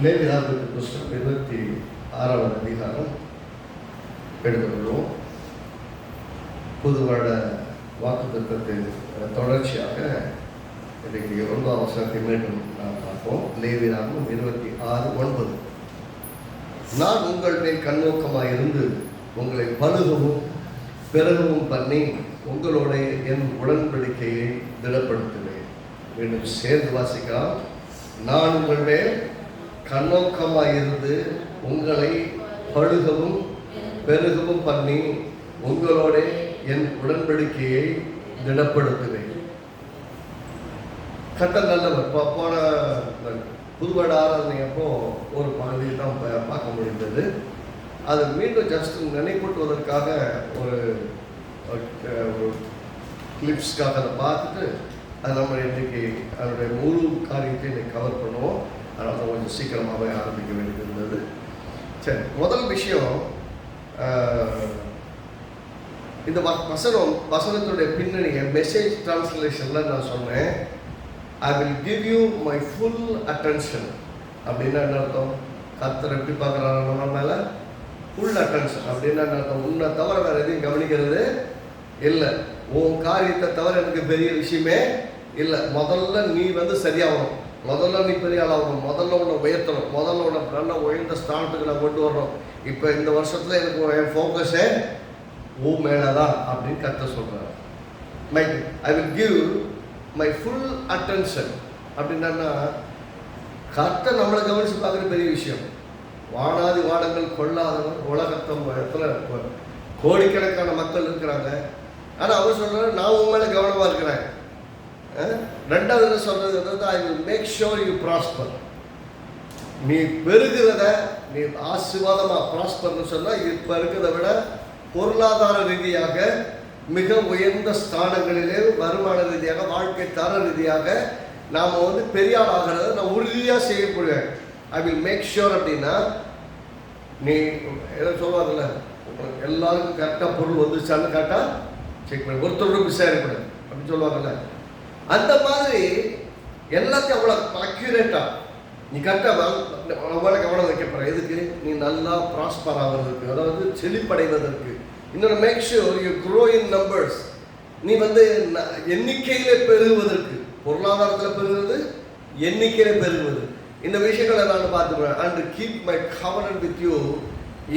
லேவியராகமத்தின் புஸ்தகம் 26வது அதிகாரம் எடுத்துக்கொள்வோம். புது வருட வாக்குத்தத்தத்தின் தொடர்ச்சியாக இன்றைக்கு 9ஆம் வசனத்தை மீண்டும் நாம் பார்ப்போம். லேவியராகமம் 26:9. நான் உங்கள் மேல் கண்ணோக்கமாக இருந்து உங்களை பலுகவும் பெருகவும் பண்ணி உங்களோட என் உடன்படிக்கையை திடப்படுத்துவேன். மீண்டும் சேர்ந்து வாசிக்கலாம். நான் உங்கள் மேல் கண்ணோக்கமாக இருந்து உங்களை பழுகவும் பெருகவும் பண்ணி உங்களோட என் உடன்படிக்கையை திடப்படுத்துவேன். கர்த்தர் நல்லவர். போன புதுவட ஆராதனை அப்போ ஒரு பகுதியை தான் பார்க்க முடிந்தது. அது மீண்டும் ஜஸ்ட் நினைப்பூட்டுவதற்காக ஒரு கிளிப்ஸ்க்காக அதை பார்த்துட்டு அதை நம்ம இன்றைக்கி அதனுடைய முழு காரியத்தை இன்றைக்கி கவர் பண்ணுவோம். அதனால் தான் கொஞ்சம் சீக்கிரமாகவே ஆரம்பிக்க வேண்டியது இருந்தது. சரி, முதல் விஷயம், இந்த வசனத்துடைய பின்னணியை மெசேஜ் டிரான்ஸ்லேஷனில் நான் சொன்னேன், I will give you my full attention. அப்படின்னா என்ன அர்த்தம்? கர்த்தர் எப்படி பார்க்குறாங்க நம்ம மேலே? Full attention. அப்படின்னா என்ன அர்த்தம்? உன்னை தவிர வேறு எதையும் கவனிக்கிறது இல்லை. உன் காரியத்தை தவிர எனக்கு பெரிய விஷயமே இல்லை. முதல்ல நீ சரியாகணும், முதல்ல நீ பெரிய ஆளாகணும், முதல்ல உன்னை உயர்த்தணும், முதல்ல உன்னை நல்ல உயர்ந்த ஸ்தானத்துக்கு நான் கொண்டு வரணும். இப்போ இந்த வருஷத்தில் எனக்கு என் ஃபோக்கஸே மேலே தான் அப்படின்னு கர்த்தர் சொல்கிறார். I will give my full attention. அப்படின்னா கர்த்தர் நம்மளை கவனித்து பார்க்குற பெரிய விஷயம். வானாதி வானங்கள் கொள்ளாதவர் உலகத்தில் கோடிக்கணக்கான மக்கள் இருக்கிறாங்க. ஆனால் அவர் சொல்கிறார், நான் உன் மேலே கவனமாக இருக்கிறேன். ரெண்டாவது என்ன சொல்கிறது? I will make sure you prosper. நீ பெருகிறத நீ ஆசீர்வாதமாக ப்ராஸ்பர்னு சொன்னால் இப்போ இருக்கிறத விட பொருளாதார ரீதியாக மிக உயர்ந்த ஸ்தானங்களிலே, வருமான ரீதியாக, வாழ்க்கை தர ரீதியாக நாம் பெரிய ஆள் ஆகிறத நான் உறுதியாக செய்யப்படுவேன். I will make sure. அப்படின்னா நீ எதை சொல்லுவாங்கல்ல, எல்லாருக்கும் கரெக்டாக பொருள் வந்துச்சான்னு கரெக்டாக செக் பண்ணி ஒருத்தரோடு விசாரிப்படு அப்படின்னு சொல்லுவாங்கல்ல. அந்த மாதிரி எல்லாத்தையும் அவ்வளோ அக்யூரேட்டாக நீ கரெக்டாக அவ்வளோ கவனம் வைக்கப்படுற. எதுக்கு? நீ நல்லா ப்ராஸ்பர் ஆகிறதுக்கு, அதாவது செழிப்படைவதற்கு. இன்னொரு make sure you grow in numbers. நீ எண்ணிக்கையிலே பெருகுவதற்கு, பொருளாதாரத்தில் பெருகுவது, எண்ணிக்கையிலே பெருகுவது, இந்த விஷயங்களை நான் பார்த்துக்கிறேன். And keep my covenant with you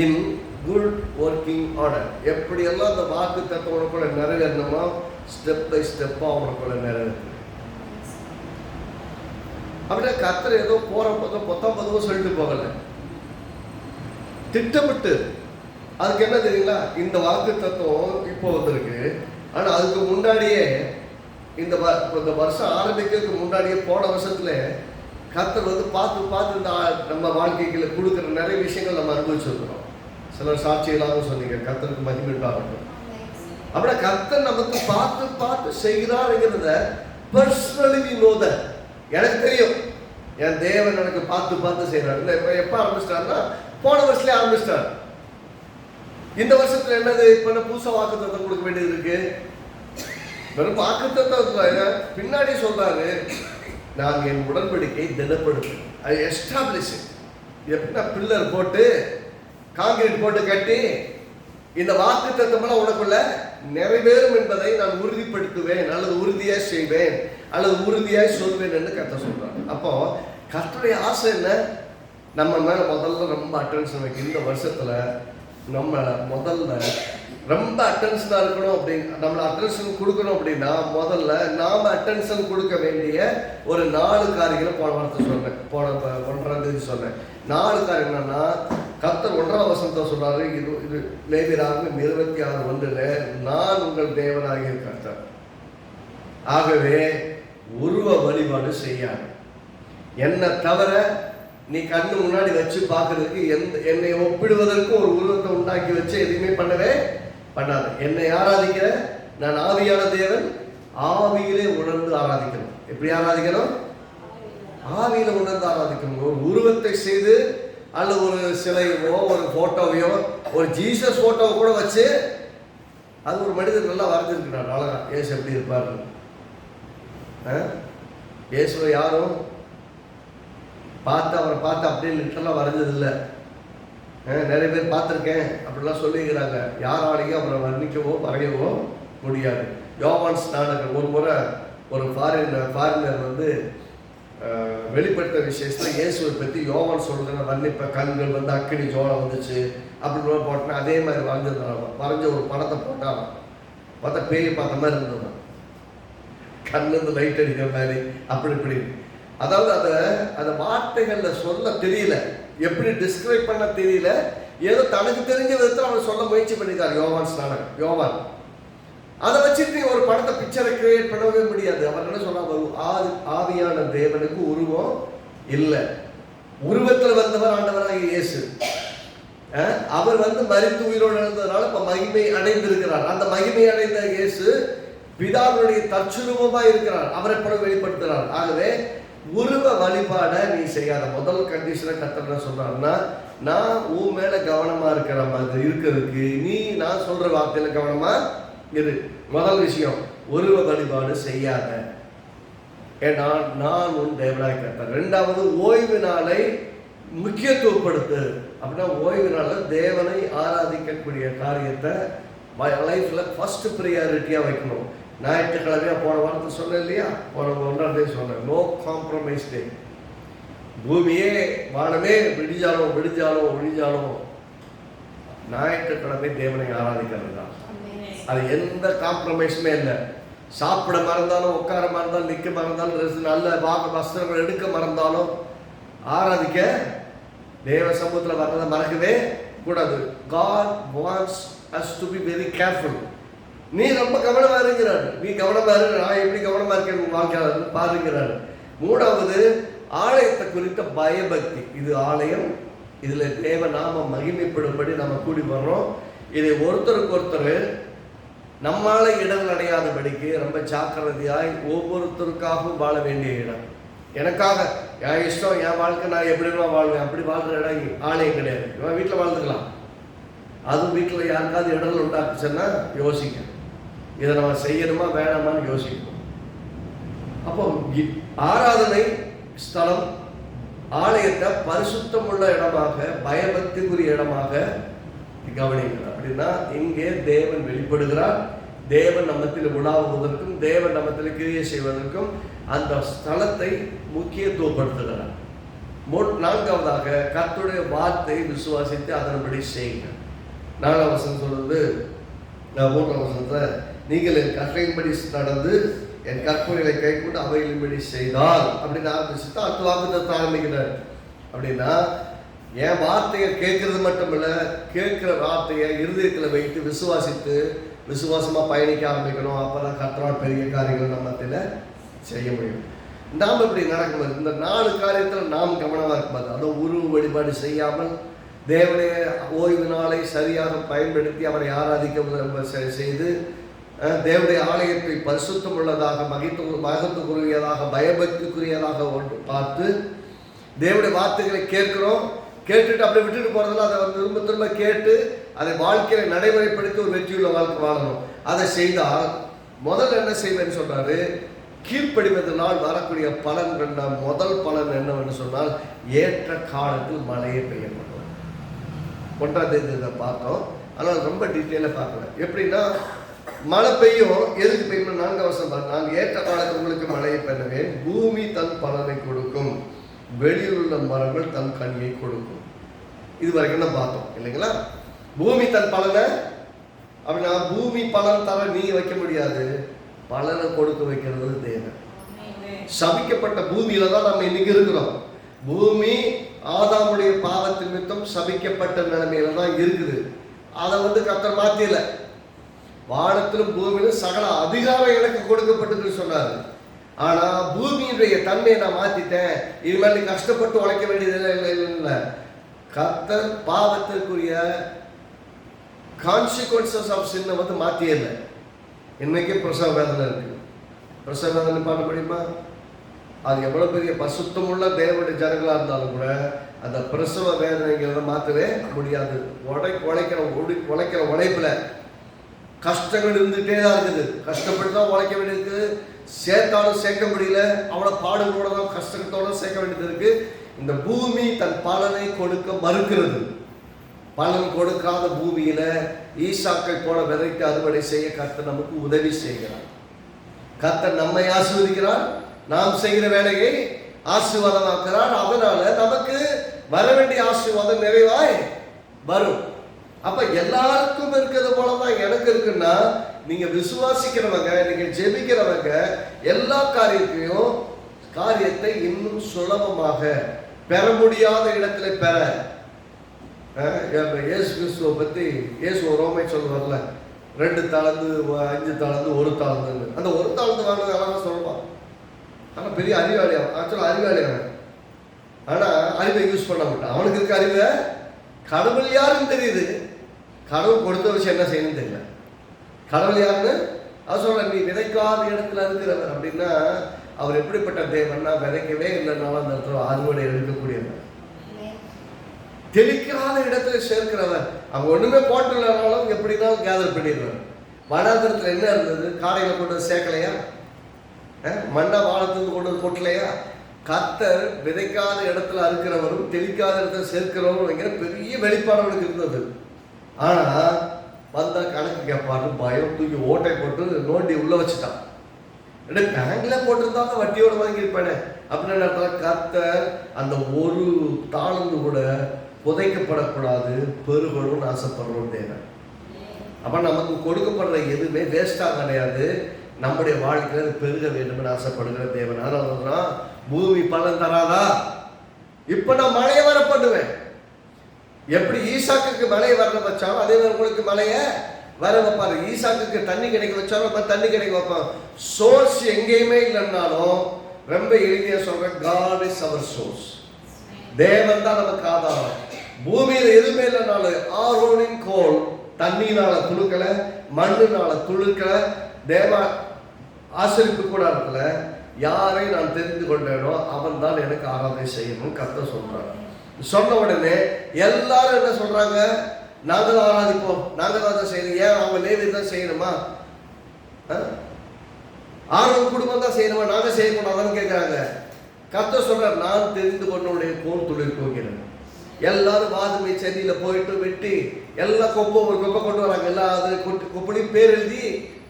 in good working order. எப்படியெல்லாம் அந்த வாக்கு தத்துவம் உனக்குள்ள நிறைவேறணுமோ ஸ்டெப் பை ஸ்டெப்பாக உனக்குள்ள நிறைவேறு. அப்படின்னா கர்த்தர் ஏதோ போகிற போதும் பொதுவாக சொல்லிட்டு போகலை, திட்டமிட்டு. அதுக்கு என்ன தெரியுங்களா? இந்த வாக்கு தத்துவம் இப்போ வந்திருக்கு. ஆனால் அதுக்கு முன்னாடியே இந்த வருஷம் ஆரம்பிக்கிறதுக்கு முன்னாடியே போன வருஷத்துல கர்த்தர் பார்த்து இந்த நம்ம வாழ்க்கைகளை கொடுக்குற நிறைய விஷயங்கள் நம்ம அனுபவிச்சிருக்கிறோம். சிலர் சாட்சிகளாகவும் சொன்னீங்க. கர்த்தருக்கு மகிமை உண்டாகட்டும். அப்படின்னா கர்த்தர் நமக்கு பார்த்து செய்கிறாருங்கிறத பர்சனலி வி நோ தட். எனக்கு தெரியும் என் தேவன் எனக்கு பார்த்து செய்கிறார். இல்லை, இப்போ எப்போ ஆரம்பிச்சிட்டாருன்னா போன வருஷத்துலேயே ஆரம்பிச்சிட்டார். இந்த வருஷத்துல என்னது? இப்போ என்ன புதுசாக வாக்குத்தத்தம் கொடுக்க வேண்டியது இருக்கு? வெறும் வாக்குத்தத்தம் பின்னாடி சொல்றாரு, நான் என் உடன்படிக்கை திடப்படுத்து, ஐ எஸ்டாப்ளிஷ். எப்படின்னா பில்லர் போட்டு காங்கிரீட் போட்டு கட்டி இந்த வாக்கு தத்தமெல்லாம் உனக்குள்ள நிறைவேறும் என்பதை நான் உறுதிப்படுத்துவேன், அல்லது உறுதியாக செய்வேன், அல்லது உறுதியாக சொல்வேன் என்று கர்த்தர் சொல்றாங்க. அப்போ கர்த்தருடைய ஆசை என்ன? நம்ம மேல முதல்ல ரொம்ப அட்டென்ஷன் வைக்க. இந்த வருஷத்துல நம்ம முதல்ல ரொம்ப அட்டென்ஷனாக இருக்கணும். நம்மளை அட்டென்ஷன் கொடுக்கணும். அப்படின்னா முதல்ல நாம் அட்டென்ஷன் கொடுக்க வேண்டிய ஒரு 4 காரியங்களை போன வாரத்தை சொன்னேன். போன 1ஆம் தேதி சொன்னேன். 4 காரியம் என்னன்னா, கர்த்தர் 1ஆம் வசனத்தை சொல்றாரு. இது லேவியராகமம் 26:1, நான் உங்கள் தேவனாகிய கர்த்தர், ஆகவே உருவ வழிபாடு செய்யாது. என்னை தவிர நீ கண்ணு முன்னாடி வச்சு பார்க்கறதுக்கு என்னை ஒப்பிடுவதற்கு ஒரு உருவத்தை உண்டாக்கி வச்சு எதுவுமே பண்ணவே பண்ணாது. என்னை ஆராதிக்கிற நான் ஆவியான தேவன், ஆவியிலே உணர்ந்து ஆராதிக்கணும். எப்படி ஆராதிக்கணும்? ஆவியில உணர்ந்து ஆராதிக்கணும். ஒரு உருவத்தை செய்து அல்லது ஒரு சிலையோ ஒரு போட்டோவையோ ஒரு ஜீசஸ் போட்டோவை கூட வச்சு அது ஒரு மனிதர் நல்லா வரைஞ்சிருக்கிறார். அழகா ஏசு எப்படி இருப்பார்? இயேசுவை யாரும் அவரை பார்த்து அப்படியே லிட்டரெல்லாம் வரைஞ்சதில்லை. நிறைய பேர் பார்த்துருக்கேன் அப்படிலாம் சொல்லிக்கிறாங்க. யாராலையும் அவரை வர்ணிக்கவோ வரையவோ முடியாது. யோவான் ஸ்நானகர் ஒரு முறை ஒரு ஃபாரினர் வந்து வெளிப்படுத்த விசேஷத்தில் இயேசுவை பற்றி யோவான் சொல்கிறேன் வர்ணிப்ப கண்கள் வந்து அக்கினி ஜோலம் வந்துச்சு அப்படின்னு போட்டேன்னா அதே மாதிரி வரைஞ்ச ஒரு படத்தை போட்டால் பார்த்தா பேய் பார்த்த மாதிரி இருந்தது. கண்ணிருந்து லைட் அடிக்கிற மாதிரி அப்படி இப்படி. அதாவது அதை வார்த்தைகளில் சொல்ல தெரியல, எப்படி டிஸ்கிரைப் பண்ண தெரியல. ஏதோ தனக்கு தெரிஞ்ச விதத்தில் அவர் சொல்ல முயற்சி பண்ணியிருக்கார் யோவான். அதை வச்சுட்டு ஒரு படத்தை பிக்சரை கிரியேட் பண்ணவே முடியாது. அவர் என்ன சொன்னார், ஆவியான தேவனுக்கு உருவம் இல்லை, உருவத்தில் வந்தவர் ஆண்டவராக இயேசு. அவர் வந்து மரித்து உயிரோடு எழுந்ததுனால இப்ப மகிமை அடைந்திருக்கிறார். அந்த மகிமை அடைந்த இயேசு பிதாவுடைய தற்சுரூபமா இருக்கிறார், அவரை போல வெளிப்படுத்துகிறார். ஆகவே உருவ வழிபாட நீ செய்யாத. முதல் கண்டிஷனை கர்த்தர் சொல்றாருன்னா, நான் உன் மேல கவனமா இருக்கிற மாதிரி இருக்கிறதுக்கு நீ நான் சொல்ற வார்த்தையில கவனமா இரு. முதல் விஷயம், உருவ வழிபாடு செய்யாத, ஏன்னா நான் உன் தேவனாய் கர்த்தர். ரெண்டாவது, ஓய்வு நாளை முக்கியத்துவப்படுத்து. அப்படின்னா ஓய்வு நாளில் தேவனை ஆராதிக்கக்கூடிய காரியத்தை லைஃப்ல ஃபர்ஸ்ட் ப்ரியாரிட்டியா வைக்கணும். ஞாயிற்றுக்கிழமையா போன வாரத்தை சொன்னேன் இல்லையா, போன 1ஆம் தேதி சொன்னேன், நோ காம்ப்ரமைஸ் டே. பூமியே வானமே விடிஞ்சாலும் ஞாயிற்றுக்கிழமை தேவனை ஆராதிக்கிறது தான். அது எந்த காம்ப்ரமைஸுமே இல்லை. சாப்பிட மறந்தாலும், உட்கார மறந்தாலும், நிற்க மறந்தாலும், நல்ல வஸ்திரங்கள் எடுக்க மறந்தாலும், ஆராதிக்க தேவ சமூகத்தில் வர்றதை மறக்கவே கூடாது. God wants us to be very careful. நீ ரொம்ப கவனமா இருக்கிறார், நீ கவனமா இரு, நான் எப்படி கவனமா இருக்கேன் வாழ்க்கையாளர் பாருங்கிறார். மூணாவது, ஆலயத்தை குறித்த பயபக்தி. இது ஆலயம், இதுல தேவ நாம மகிமைப்படும்படி நம்ம கூடி வர்றோம். இதை ஒருத்தருக்கு ஒருத்தர் நம்மால இடங்கள் அடையாதபடிக்கு ரொம்ப ஜாக்கிரதையாய் ஒவ்வொருத்தருக்காகவும் வாழ வேண்டிய இடம். எனக்காக என் இஷ்டம், என் வாழ்க்கை, நான் எப்படி வாழ்வேன், அப்படி வாழ்ற இடம் ஆலயம் கிடையாது. இவன் வீட்டில் வாழ்ந்துக்கலாம். அதுவும் வீட்டில் யாருக்காவது இடங்கள் உண்டாக்குச்சுன்னா யோசிக்க, இதை நம்ம செய்யணுமா வேணாமான்னு யோசிக்கணும். அப்போ ஆராதனை ஸ்தலம், ஆலயத்தை பரிசுத்தம் உள்ள இடமாக, பயபக்திக்குரிய இடமாக கவனிக்கிறார். அப்படின்னா இங்கே தேவன் வெளிப்படுகிறார். தேவன் நம்மத்தில் உலாவுவதற்கும், தேவன் நம்மத்தில் கிரியை செய்வதற்கும் அந்த ஸ்தலத்தை முக்கியத்துவப்படுத்துகிறார். நான்காவதாக, கர்த்தருடைய வார்த்தை விசுவாசித்து அதன்படி செய்யுங்க. 4ஆம் வசனம் சொல்றது, 3ஆம் வசனத்துல, நீங்கள் என் கட்டளையின்படி நடந்து என் கற்பனைகளை கைக்கொண்டு அவைகளின்படி செய்தால் அப்படின்னு ஆரம்பிச்சுட்டு அடுத்த வாக்குத்தத்தை ஆரம்பிக்கிறார். அப்படின்னா என் வார்த்தையை கேட்கறது மட்டும் இல்லை, கேட்கிற வார்த்தையை இருதயத்தில் வைத்து விசுவாசித்து விசுவாசமா பயணிக்க ஆரம்பிக்கணும். அப்பதான் கர்த்தரால் பெரிய காரியங்கள் நம்ம மத்தியில் செய்ய முடியும். நாம் இப்படி நடக்கும்போது இந்த 4 காரியத்தில் நாம் கவனமாக இருக்கும்போது, அதுவும் உருவ வழிபாடு செய்யாமல் தேவனைய ஓய்வு நாளை சரியாக பயன்படுத்தி அவரை ஆராதிக்க செய்து, தேவனுடைய ஆலயத்தை பரிசுத்தம் உள்ளதாக, மகத்துக்குரியதாக, பயபக்திக்குரியதாக பார்த்து, தேவனுடைய வார்த்தைகளை கேட்கிறோம், கேட்டுட்டு அப்படி விட்டுட்டு போறதில்ல, அதை திரும்ப திரும்ப கேட்டு அதை வாழ்க்கையில நடைமுறைப்படுத்தி ஒரு வெற்றியுள்ள வாழ்க்கை வாழணும். அதை செய்தால் முதல்ல என்ன செய்வேன்னு சொன்னாரு, கீழ்ப்படிவதனால் வரக்கூடிய பலன்கள். முதல் பலன் என்னவென்று சொன்னால், ஏற்ற காலத்தில் மழையை பெய்யப்படும். 1ஆம் தேதி இதை பார்த்தோம், ஆனால் ரொம்ப டீட்டெயிலாக பார்க்கல. எப்படின்னா மழை பெய்யும், எதுக்கு பெய்யணும்? 4ஆம் வசனம், நான் ஏற்ற காலத்தில் உங்களுக்கு மழையை பெறுவேன், பூமி தன் பலனை கொடுக்கும், வெளியில் உள்ள மரங்கள் தன் கனியை கொடுக்கும். இது வரைக்கும் தான் பார்த்தோம் இல்லைங்களா? பூமி தன் பலனை, அப்படின்னா பூமி பலன் தர நீ வைக்க முடியாது, பலனை கொடுக்க வைக்கிறது தேவன். சபிக்கப்பட்ட பூமியில தான் நம்ம இன்னைக்கு இருக்கிறோம். பூமி ஆதாமுடைய பாவத்தின் நிமித்தம் சபிக்கப்பட்ட நிலைமையில தான் இருக்குது. அதை கர்த்தர் மாத்தியல. வானத்திலும் பூமியிலும் சகல அதிகாரம் எனக்கு கொடுக்கப்பட்டதுன்னு சொன்னாரு. ஆனா பூமியினுடைய தன்மையை நான் மாத்திட்டேன், இனிமேல் நீ கஷ்டப்பட்டு உழைக்க வேண்டியது இல்லை. கர்த்தர் பாவத்திற்குரிய கான்சிக்வன்சஸ் ஆஃப் சின்ன மாத்தியல. இன்னைக்கு பிரசவ வேதனை இருக்கு. பிரசவ வேதனை பண்ண முடியுமா? அது எவ்வளவு பெரிய பசுத்தமுள்ள தேவனுடைய ஜனங்களா இருந்தாலும் கூட அந்த பிரசவ வேதனைங்கிறத மாற்றவே முடியாது. உழைக்கிற உழைப்புல கஷ்டங்கள் இருந்துகிட்டே தான் இருக்குது. கஷ்டப்பட்டு தான் உழைக்க வேண்டியிருக்கு. சேர்த்தாலும் சேர்க்க முடியல, அவ்வளோ பாடுகளோட தான் கஷ்டத்தோட சேர்க்க வேண்டியது இருக்கு. இந்த பூமி தன் பலனை கொடுக்க மறுக்கிறது. பலன் கொடுக்காத பூமியில ஈசாக்கை போல விதைத்து அறுவடை செய்ய கர்த்தர் நமக்கு உதவி செய்கிறார். கர்த்தர் நம்மை ஆசீர்வதிக்கிறார், நாம் செய்கிற வேலையை ஆசீர்வாதமாக்குறார். அதனால நமக்கு வர வேண்டிய ஆசீர்வாதம் நிறைவாய் வரும். அப்ப எல்லாருக்கும் இருக்கிறது போலதான் எனக்கு இருக்குன்னா, நீங்க விசுவாசிக்கிறவங்க, நீங்க ஜெபிக்கிறவங்க எல்லா காரியத்தை இன்னும் சுலபமாக பெற முடியாத இடத்துல பெற. இயேசு கிறிஸ்துவை பத்தி இயேசு ரோமை சொல்லுவார்ல, 2 தாளந்து 5 தாளந்து 1 தாளந்துன்னு. அந்த 1 தாளந்து வாங்கினது அழகா சொல்லுவான். ஆனா பெரிய அறிவாளி அவன், ஆக்சுவலா அறிவாளி அவன். ஆனா அறிவை யூஸ் பண்ண மாட்டான். அவனுக்கு இருக்க அறிவை கடவுள் யாருன்னு தெரியுது, கடவுள் கொடுத்த விஷயம் என்ன செய்யணும்னு தெரியல. கடவுள் யாருன்னு அவர் சொல்ற, நீ விதைக்காத இடத்துல இருக்கிறவர் அப்படின்னா அவர் எப்படிப்பட்ட தேவன்னா, விதைக்கவே இல்லைன்னாலும் அந்த இடத்துல அறுவடை எடுக்கக்கூடியவர். தெளிக்காத இடத்துல சேர்க்கிறவர், அவங்க ஒண்ணுமே போட்டு இல்லைனாலும் எப்படினாலும் கேதர் பண்ணிடுவார். வனாந்திரத்துல என்ன இருந்தது, காடையில கொண்டு சேர்க்கலையா, மண்ணா வாழத்துக்கு கொண்டு கொட்டலையா? கர்த்தர் விதைக்காத இடத்துல அறுக்கிறவரும் தெளிக்காத இடத்துல சேர்க்கிறவரும் பெரிய வெளிப்பாடு அவனுக்கு இருந்தது. ஆனா வந்தா கணக்கு கேட்பாரு, பயம், தூக்கி ஓட்டை போட்டு நோண்டி உள்ள வச்சுட்டான். பேங்க்ல போட்டிருந்தாங்க வட்டியோட வாங்கியிருப்பானே அப்படின்னு கர்த்தர் அந்த 1 தாளந்து கூட புதைக்கப்படக்கூடாது, பெருகணும்னு ஆசைப்படுறோம் தேவன். அப்ப நமக்கு கொடுக்கப்படுற எதுவுமே வேஸ்டா கிடையாது, நம்முடைய வாழ்க்கையில பெருக வேண்டும் ஆசைப்படுகிற தேவன். அதனாலதான் பூமி பலன் தராதா, இப்ப நான் மழையை வர பண்ணுவேன். எப்படி ஈசாக்குக்கு மழையை வர வச்சாலும் அதே மாதிரி உங்களுக்கு மழையை வர வைப்பாரு. ஈசாக்குக்கு தண்ணி கிடைக்க வச்சாலும் நம்ம தண்ணி கிடைக்க வைப்போம். சோர்ஸ் எங்கேயுமே இல்லைன்னாலும் ரொம்ப எளிமையா சொல்றேன், God is our source. தேவன் தான் நமக்கு ஆதாரம். பூமியில எதுவுமே இல்லைனாலும் ஆரோனின் கோல் தண்ணியினால துளுக்கல, மண்ணுனால துளுக்கல. தேவ ஆசரிப்பு கூடாரத்துல யாரை நான் தெரிந்து கொண்டேனோ அவன் தான் எனக்கு ஆராதனை செய்யணும் கர்த்தர் சொல்றாங்க. சொன்ன உடனே எல்லாரும் என்ன சொல்றாங்க, நாங்கள் ஆராதிப்போம், நாங்கள் தான் செய்யணும். ஏன் அவங்க லேவி தான் செய்யணுமா, ஆரோன் குடும்பம் தான் செய்யணுமா, நாங்க செய்யக்கூடாதான்னு கேட்கிறாங்க. கர்த்தர் சொல்றார், நான் தெரிந்து கொண்டவுடைய கோல் தொழில் போகிறேன். எல்லாரும் வாதுமை செடியில போயிட்டு வெட்டி எல்லாம் ஒரு கொப்பை கொண்டு வராங்க. எல்லாம் அது கொப்பனையும் பேர் எழுதி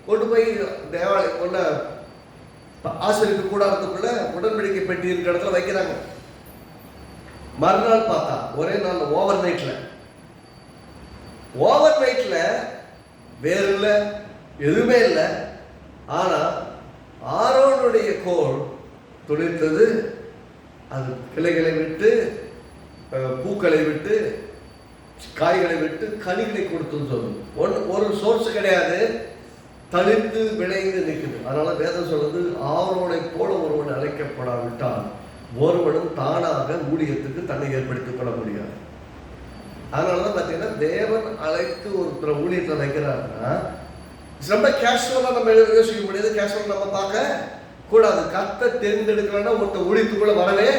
கொண்டு போய் தேவாலயம் கொண்ட ஆசிரியருக்கு கூடாரத்துக்குள்ள உடன்படிக்கை பெட்டி இருக்கிற இடத்துல வைக்கிறாங்க. மறுநாள் பார்த்தா ஒரே நாள் ஓவர் நைட்ல வேற இல்லை, எதுவுமே இல்லை. ஆனா ஆரோனுடைய கோல் துளிர்த்தது. அது கிளைகளை விட்டு, பூக்களை விட்டு, காய்களை விட்டு, கனிகளை கொடுத்துன்னு சொல்லுது. ஒரு சோர்ஸ் கிடையாது, தளிர்த்து விளைந்து நிற்குது. அதனால வேதம் சொல்றது, ஆரோனை போல ஒருவன் அழைக்கப்படாவிட்டால் ஒருவனும் தானாக ஊழியத்துக்கு தன்னை ஏற்படுத்திக் கொள்ள முடியாது. அதனாலதான் பார்த்தீங்கன்னா தேவன் அழைத்து ஒருத்தரை ஊழியத்தில் வைக்கிறாருன்னா ரொம்ப கேஷுவலா நம்ம யோசிக்க முடியாது, கேஷுவலா நம்ம பார்க்க கூடாது. கர்த்தர் தேர்ந்தெடுக்கலன்னா ஒருத்தர் ஊழியத்துக்குள்ள வரவே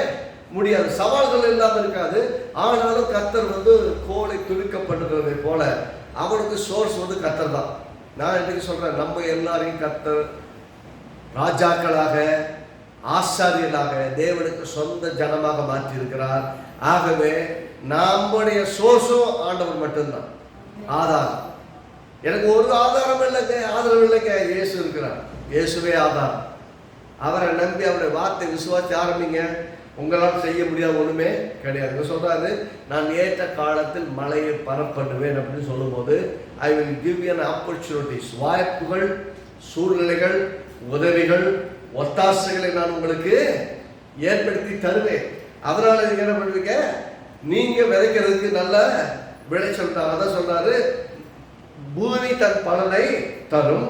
முடியாது. சவால்கள் இல்லாமல் இருக்காது. ஆனாலும் கர்த்தர் கோலை துளிக்கப்படுகிறதை போல அவனுக்கு சோர்ஸ் கர்த்தர் தான். நான் இன்னைக்கு சொல்றேன், நம்ம எல்லாரையும் கர்த்தர் ராஜாக்களாக, ஆசாரியர்களாக, தேவனுக்கு சொந்த ஜனமாக மாற்றி இருக்கிறார். ஆகவே நம்முடைய சோர்ஸும் ஆண்டவர் மட்டும்தான் ஆதாரம். எனக்கு ஒரு ஆதாரம் இல்லைங்க, ஆதரவு இல்லைங்க, இயேசு இருக்கிறார். இயேசுவே ஆதாரம். அவரை நம்பி அவருடைய வார்த்தை விசுவாசி ஆரம்பிங்க. உங்களால் செய்ய முடியாத ஒண்ணுமே கிடையாது. சொல்றாரு, நான் ஏற்ற காலத்தில் மலையை பரப்பண்ணுவேன் அப்படின்னு சொல்லும் போது, I will give you an opportunities, வாய்ப்புகள், சூழ்நிலைகள், உதவிகள், ஒத்தாசைகளை நான் உங்களுக்கு ஏற்படுத்தி தருவேன். அதனால நீங்க என்ன பண்ணுவீங்க, நீங்க விதைக்கிறதுக்கு நல்ல விளைச்சல் தான். அதான் சொல்றாரு, பூமி தன் பலனை தரும்,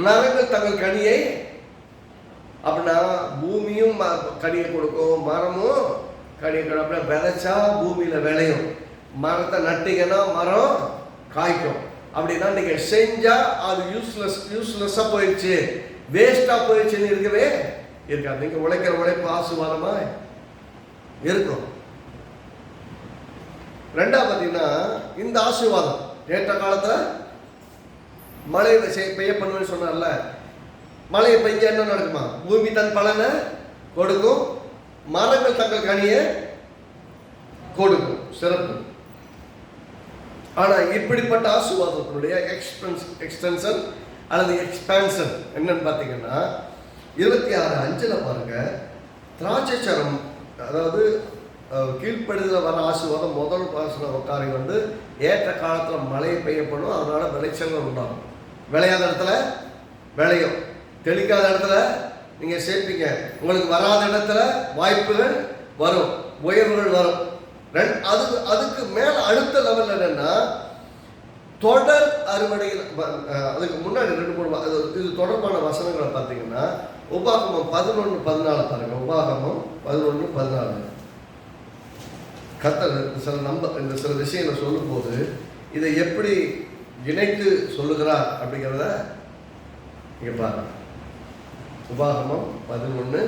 மரங்கள் தங்கள் கனியை. அப்படின்னா பூமியும் கனியை கொடுக்கும், மரமும் கனியை கொடுக்கும். அப்படின்னா விதைச்சா பூமியில விளையும், மரத்தை நட்டிங்கன்னா மரம் காய்க்கும். அப்படின்னா நீங்க செஞ்சா அது யூஸ்லெஸ்ஸா போயிடுச்சு, வேஸ்டா போயிடுச்சுன்னு இருக்கவே இருக்காது. நீங்க உழைக்கிற உழைப்பு ஆசீர்வாதமா இருக்கும். ரெண்டாவது பார்த்தீங்கன்னா, இந்த ஆசீர்வாதம் ஏற்ற காலத்துல மழை பெய்ய பண்ணுவேன்னு சொன்னார்ல, மழையை பெய்ய என்ன நடக்குமா, பூமி தன் பலனை கொடுக்கும், மரங்கள் தங்கள் கனியை கொடுக்கும், சிறப்பு. ஆனா இப்படிப்பட்ட ஆசீர்வாதத்தினுடைய எக்ஸ்டென்ஷன் அல்லது எக்ஸ்பான்ஷன் என்னன்னு பார்த்தீங்கன்னா 26:5 பாருங்க, திராட்சைச்சரம், அதாவது கீழ்ப்படுதல வர ஆசீர்வாதம் முதல் காரியம் வந்து ஏற்ற காலத்துல மழை பெய்யப்படும், அதனால விளைச்சல்கள் உண்டாகும். விளையாத இடத்துல விளையும், தெளிக்காத இடத்துல நீங்க சேர்ப்பீங்க, உங்களுக்கு வராத இடத்துல வாய்ப்புகள் வரும், உயர்வுகள் வரும். அதுக்கு மேல அடுத்த லெவல் என்னன்னா தொடர் அறுவடையில். அதுக்கு முன்னாடி 2-3 இது தொடர்பான வசனங்களை பார்த்தீங்கன்னா உபாகமம் 11:14 பாருங்க. உபாகமம் 11:14 கர்த்தர் இந்த சில விஷயங்களை சொல்லும் போது இதை எப்படி இணைத்து சொல்லுகிறார் அப்படிங்கிறத இங்க பாருங்க. உபாகமம் 11:14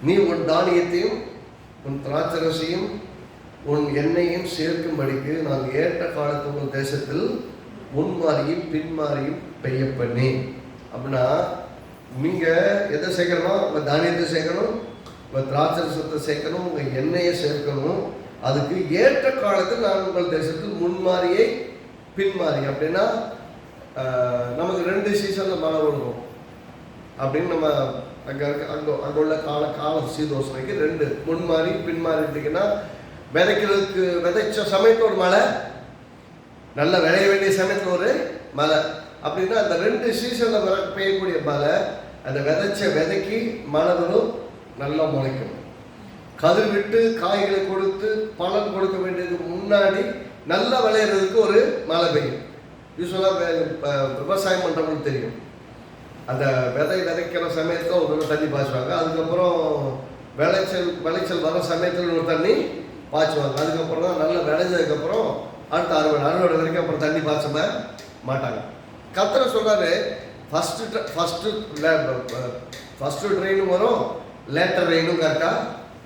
நீ உன் தானியத்தையும் உன் திராட்சரசையும் உன் எண்ணெயையும் சேர்க்கும்படிக்கு நான் ஏற்ற காலத்து உங்கள் தேசத்தில் முன்மாறியும் பின்மாறியும் பெய்ய பண்ணி. அப்படின்னா நீங்க எதை சேர்க்கணும்? உங்க தானியத்தை சேர்க்கணும், உங்க திராட்சரசத்தை சேர்க்கணும், உங்க எண்ணெயை சேர்க்கணும். அதுக்கு ஏற்ற காலத்தில் நான் உங்கள் தேசத்தில் முன்மாறியை பின்மாறி. அப்படின்னா நமக்கு 2 சீசன்ல மழை விழுகும் அப்படின்னு நம்ம அங்கே உள்ள கால சீதோசனைக்கு 2 முன்மாறி பின்மாறி இருந்தீங்கன்னா, விதைக்கிறதுக்கு விதைச்ச சமயத்தோட மழை, நல்ல விளைய வேண்டிய சமயத்தில் ஒரு மழை. அப்படின்னா அந்த 2 சீசன்ல பெய்யக்கூடிய மழை, அந்த விதைச்ச விதைக்கு மழை வரும், நல்லா முளைக்கும், கதிர் விட்டு காய்களை கொடுத்து பலன் கொடுக்க வேண்டியதுக்கு முன்னாடி நல்லா விளையிறதுக்கு ஒரு மழை பெய்யும். யூஸ்வலாக விவசாயம் பண்ணுறவங்களுக்கு தெரியும், அந்த விதைக்கிற சமயத்தில் ஒரு தண்ணி பாய்ச்சுவாங்க, அதுக்கப்புறம் விளைச்சல் வர சமயத்தில் ஒரு தண்ணி பாய்ச்சுவாங்க, அதுக்கப்புறம் தான் நல்லா விளைஞ்சதுக்கப்புறம் அடுத்த அறுவடை வரைக்கும் அப்புறம் தண்ணி பாய்ச்ச மாட்டாங்க. கர்த்தர் சொல்றாரு, ஃபர்ஸ்ட் ரெயினும் வரும், லேட்டர் ரெயினும் கரெக்டாக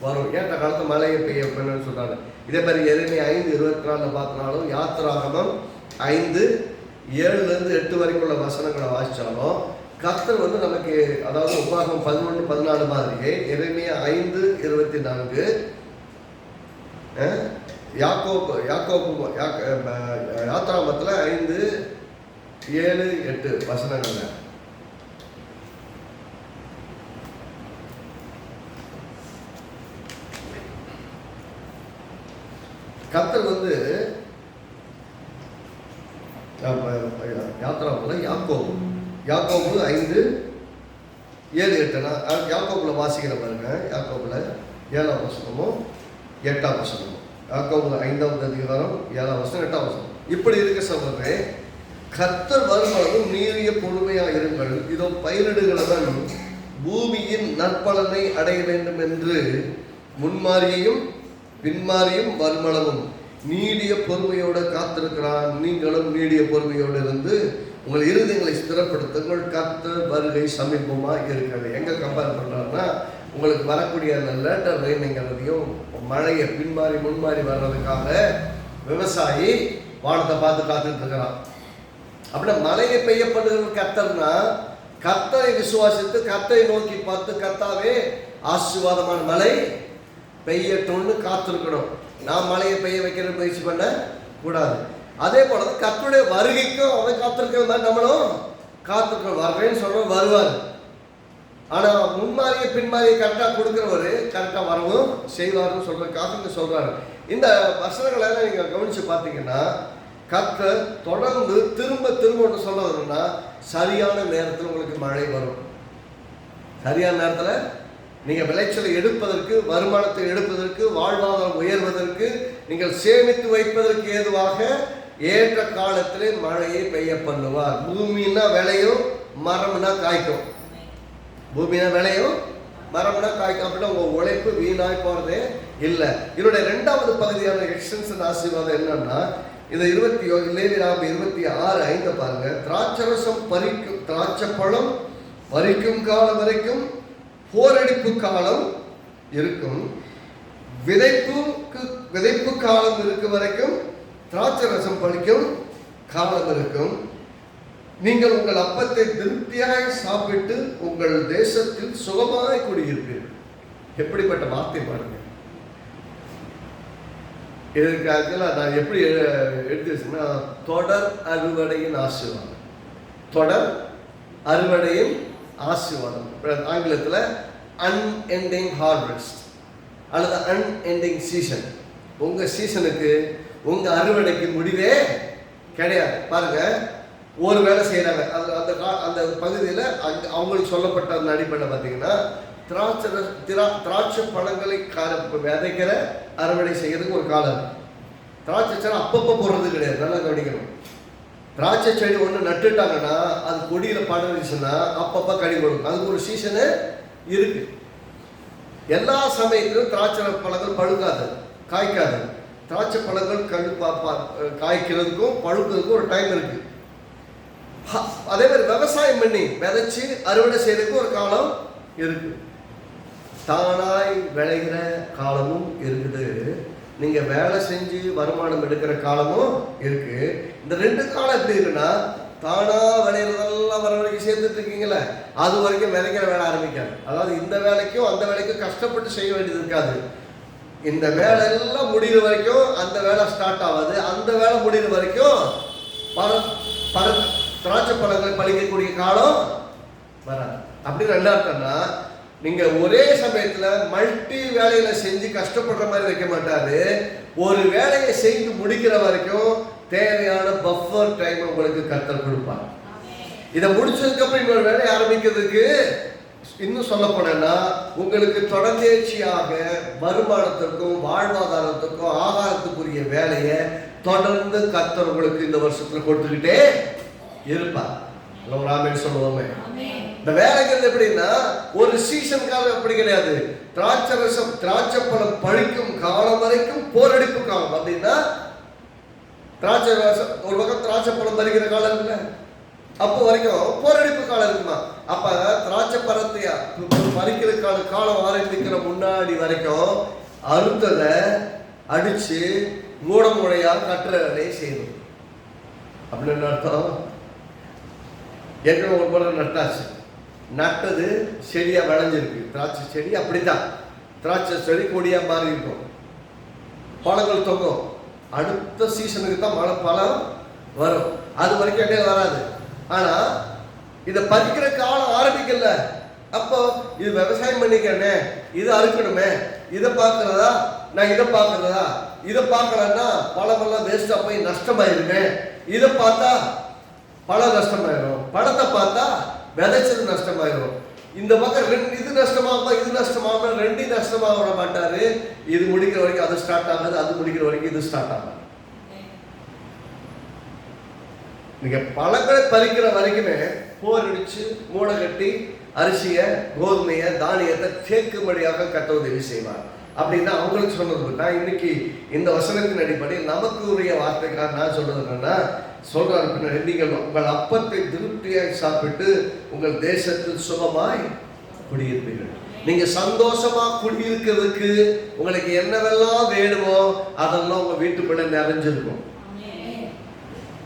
வரும், ஏற்ற காலத்து மழையை பெய்யணும்னு சொல்றாரு. இதே மாதிரி எரேமியா 5:24 பார்த்தினாலும், யாத்திராகமம் 5:7-8 வரைக்கும் உள்ள வசனங்களை வாசிச்சாலும் கர்த்தர் வந்து நமக்கு, அதாவது உபாகமம் 11:14 மாதிரியே எரேமியா 5:24 யாத்திராகமத்தில் 5:7-8 வசனங்கள்ல கர்த்தர் வந்து யாத்திராகமத்தில் யாக்கோபு 5:7-8 யாக்கோபுல வாசிக்கிற பாருங்க. யாக்கோபுல 7ஆம் வசனமும் 8ஆம் வசனமும், யாக்கோபுல 5ஆவது அதிகாரம் 7ஆம் வசனம் 8ஆம் வசனம். இப்படி இருக்க சொல்றேன், கர்த்தர் வருமானம் நீரிய பொறுமையா இருங்கள், இதோ பயிரிடுகிறவன் பூமியின் நற்பலனை அடைய வேண்டும் என்று முன்மாறியையும் பின்மாறியும் வருமளவும் நீடிய பொறுமையோடு காத்திருக்கிறான். நீங்களும் நீடிய பொறுமையோடு இருந்து உங்கள் இருதயங்களை ஸ்திரப்படுத்துங்கள், கர்த்தர் வருகை சமீபமா இருக்கிறது. எங்க கம்பேர் பண்றாருன்னா, உங்களுக்கு வரக்கூடிய அந்த லேட்டர் ரெயின்ங்கிறதையும் மழையை பின்மாறி முன்மாறி வர்றதுக்காக விவசாயி வானத்தை பார்த்து காத்துட்டு இருக்கிறான். அப்படின்னா மழையை பெய்யப்படுகிற கர்த்தர்னா, கர்த்தரை விசுவாசித்து கர்த்தரை நோக்கி பார்த்து, கர்த்தாவே ஆசீர்வாதமான மழை பெய்யட்டும்னு காத்திருக்கணும். நான் மழையை பெய்ய வைக்கிற முயற்சி பண்ண கூடாது. அதே போல கர்த்தருடைய வருகைக்கும் அவன் காத்திருக்க மாதிரி நம்மளும் காத்திருக்கணும். வர்றேன்னு சொல்றோம், வருவார். ஆனா முன்மாறிய பின்மாறியை கரெக்டா கொடுக்கிறவரு கரெக்டா வரவும் செய்வாருன்னு சொல்றதுக்காக சொல்றாரு. இந்த வசனங்களை நீங்க கவனிச்சு பார்த்தீங்கன்னா, கர்த்தர் தொடர்ந்து திரும்ப ஒன்று சொல்றதுன்னா, சரியான நேரத்தில் உங்களுக்கு மழை வரும். சரியான நேரத்தில் நீங்கள் விளைச்சலை எடுப்பதற்கு, வருமானத்தை எடுப்பதற்கு, வாழ்வாதாரம் உயர்வதற்கு, நீங்கள் சேமித்து வைப்பதற்கு ஏதுவாக ஏற்ற காலத்திலே மழையை பெய்ய பண்ணுவார். பூமின்னா விளையும், மரம்னா காய்க்கும். பூமினா விளையும், மரம்னா காய்க்கும். அப்படின்னா உங்கள் உழைப்பு வீணாய் போகிறதே இல்லை. இதனுடைய 2வது பகுதியான எக்ஸ்டென்ஷன் ஆசீர்வாதம் என்னன்னா, இந்த 26:5 பாருங்க. திராட்சரசம் பறிக்கும், திராட்சை பழம் பறிக்கும் காலம் வரைக்கும் போரடிப்பு காலம் இருக்கும், விதைப்பு காலம் இருக்கும் வரைக்கும் திராட்சை ரசம் பறிக்கும் காலம் இருக்கும், நீங்கள் உங்கள் அப்பத்தை திருப்தியாய் சாப்பிட்டு உங்கள் தேசத்தில் சுகமாய் குடியிருப்பீர்கள். எப்படிப்பட்ட வார்த்தை பாருங்க. இதற்கு நான் எப்படி எடுத்து வச்சுன்னா, தொடர் அறுவடையின் ஆசீர்வாதம். தொடர் அறுவடையின் ஆசீர்வாதம். ஆங்கிலத்தில் அன்எண்டிங் ஹார்வெஸ்ட் அல்லது அன்எண்டிங் சீசன். உங்க சீசனுக்கு, உங்க அறுவடைக்கு முடிவே கிடையாது. பாருங்க, ஒரு வேலை செய்யறாங்க. அந்த பகுதியில் அவங்களுக்கு சொல்லப்பட்ட அந்த அடிப்படையில் பார்த்தீங்கன்னா, திராட்சை பழங்களை விதைக்கிற அறுவடை செய்யறதுக்கு ஒரு காலம். திராட்சை செடி அப்பப்போ போடுறது கிடையாது. நல்லா கவனிக்கணும். திராட்சை செடி ஒன்று நட்டுட்டாங்கன்னா அது கொடியில் படர்ந்துச்சுன்னா அப்பப்போ கனி கொடுக்கும். அதுக்கு ஒரு சீசனு இருக்கு. எல்லா சமயத்திலும் திராட்சை பழங்கள் பழுக்காது, காய்க்காது. திராட்சை பழங்கள் காய்க்கிறதுக்கும் பழுக்கிறதுக்கும் ஒரு டைம் இருக்கு. அதே மாதிரி விவசாயம் பண்ணி விதைச்சு அறுவடை செய்யறதுக்கு ஒரு காலம் இருக்கு. தானாய் விளைகிற காலமும் இருக்குது, நீங்க வேலை செஞ்சு வருமானம் எடுக்கிற காலமும் இருக்கு. இந்த ரெண்டு காலம் எப்படி இருக்குன்னா, தானா விளையிறதெல்லாம் வர வரைக்கும் சேர்ந்துட்டு இருக்கீங்களே, அது வரைக்கும் விதைக்கிற வேலை ஆரம்பிக்காது. அதாவது இந்த வேலைக்கும் அந்த வேலைக்கும் கஷ்டப்பட்டு செய்ய வேண்டியது இருக்காது. இந்த வேலை எல்லாம் முடிகிற வரைக்கும் அந்த வேலை ஸ்டார்ட் ஆகாது. அந்த வேலை முடிகிற வரைக்கும் திராட்சை பழங்களை பழிக்கக்கூடிய காலம் வராது. அப்படின்னு என்ன அர்த்தம்னா, நீங்க ஒரே சமயத்துல மல்டி வேலையில செஞ்சு கஷ்டப்படுற மாதிரி வைக்க மாட்டாரு. ஒரு வேலையை செய்து முடிக்கிற வரைக்கும் தேவையான பஃபர் டைம் உங்களுக்கு கர்த்தர் கொடுப்பார். இதை முடிச்சதுக்கு அப்புறம் இன்னொரு வேலையை ஆரம்பிக்கிறதுக்கு, இன்னும் சொல்ல போனா, உங்களுக்கு தொடர்ந்தேர்ச்சியாக வருமானத்திற்கும் வாழ்வாதாரத்திற்கும் ஆகாரத்துக்குரிய வேலையை தொடர்ந்து கர்த்தர் உங்களுக்கு இந்த வருஷத்துல கொடுத்துக்கிட்டே இருப்பார். ராமன் சொல்லுவோமே. இந்த வேலைங்கிறது எப்படின்னா, ஒரு சீசனுக்காக அப்படி கிடையாது. திராட்சை பழம் பழிக்கும் காலம் வரைக்கும் போரடிப்பு காலம். அப்படின்னா திராட்சை ரசம் ஒரு பக்கம் திராட்சை பழம் பறிக்கிற காலம் இல்லை, அப்போ வரைக்கும் போரடிப்பு காலம் இருக்குமா. அப்ப திராட்சை பழத்தையா பறிக்கிற காலம் ஆரம்பிக்கிற முன்னாடி வரைக்கும் அறுத்ததை அடிச்சு மூடையா கட்டுற வேலையை செய்யணும். அப்படின்னு அர்த்தம். ஏற்கனவே ஒரு முறை நட்டாச்சு, நட்டது செடியா விளைஞ்சிருக்கு. திராட்சை செடி அப்படித்தான், திராட்சை செடி கொடியா மாறி இருக்கும், பழங்கள் தொங்கும். அடுத்த சீசனுக்கு தான் பழம் வரும். அது வரைக்கும் இடையில வராது. ஆனா இதை பறிக்கிற காலம் ஆரம்பிக்கல. அப்போ இது விவசாயம் பண்ணிக்கணே, இது அறுக்கணுமே, இதை பார்க்கறதா, நான் இதை பார்க்கறதா, இதை பார்க்கலன்னா பழமெல்லாம் வேஸ்டா போய் நஷ்டமாயிருமே. இதை பார்த்தா பழம் நஷ்டமாயிரும், பழத்தை பார்த்தா விதைச்சது நஷ்டமாயிரும். இந்த பக்கம் இது நஷ்டமாகுமா இது நஷ்டமாகுமா, ரெண்டும் நஷ்டமாக விட மாட்டாரு. இது முடிக்கிற வரைக்கும் அது ஸ்டார்ட் ஆகாது, அது முடிக்கிற வரைக்கும் இது ஸ்டார்ட் ஆகாது. நீங்க பழங்களை பறிக்கிற வரைக்குமே போர் அடிச்சு மூளை கட்டி அரிசியை, கோதுமையை, தானியத்தை தேக்கும்படியாக கட்ட உதவி செய்வார். அப்படின்னா அவங்களுக்கு சொன்னது. நான் இன்னைக்கு இந்த வசனத்தின் அடிப்படையில் நமக்கு உரிய வார்த்தைக்காக நான் சொல்றது என்னன்னா, சொல்றாரு, நீங்கள் உங்கள் அப்பத்தை திருப்தியாய் சாப்பிட்டு உங்கள் தேசத்தில் சுகமாய் குடியிருப்பீர்கள். நீங்க சந்தோஷமா குடியிருக்கிறதுக்கு உங்களுக்கு என்னவெல்லாம் வேணுமோ அதெல்லாம் உங்க வீட்டுக்குள்ள நிறைஞ்சிருக்கும்.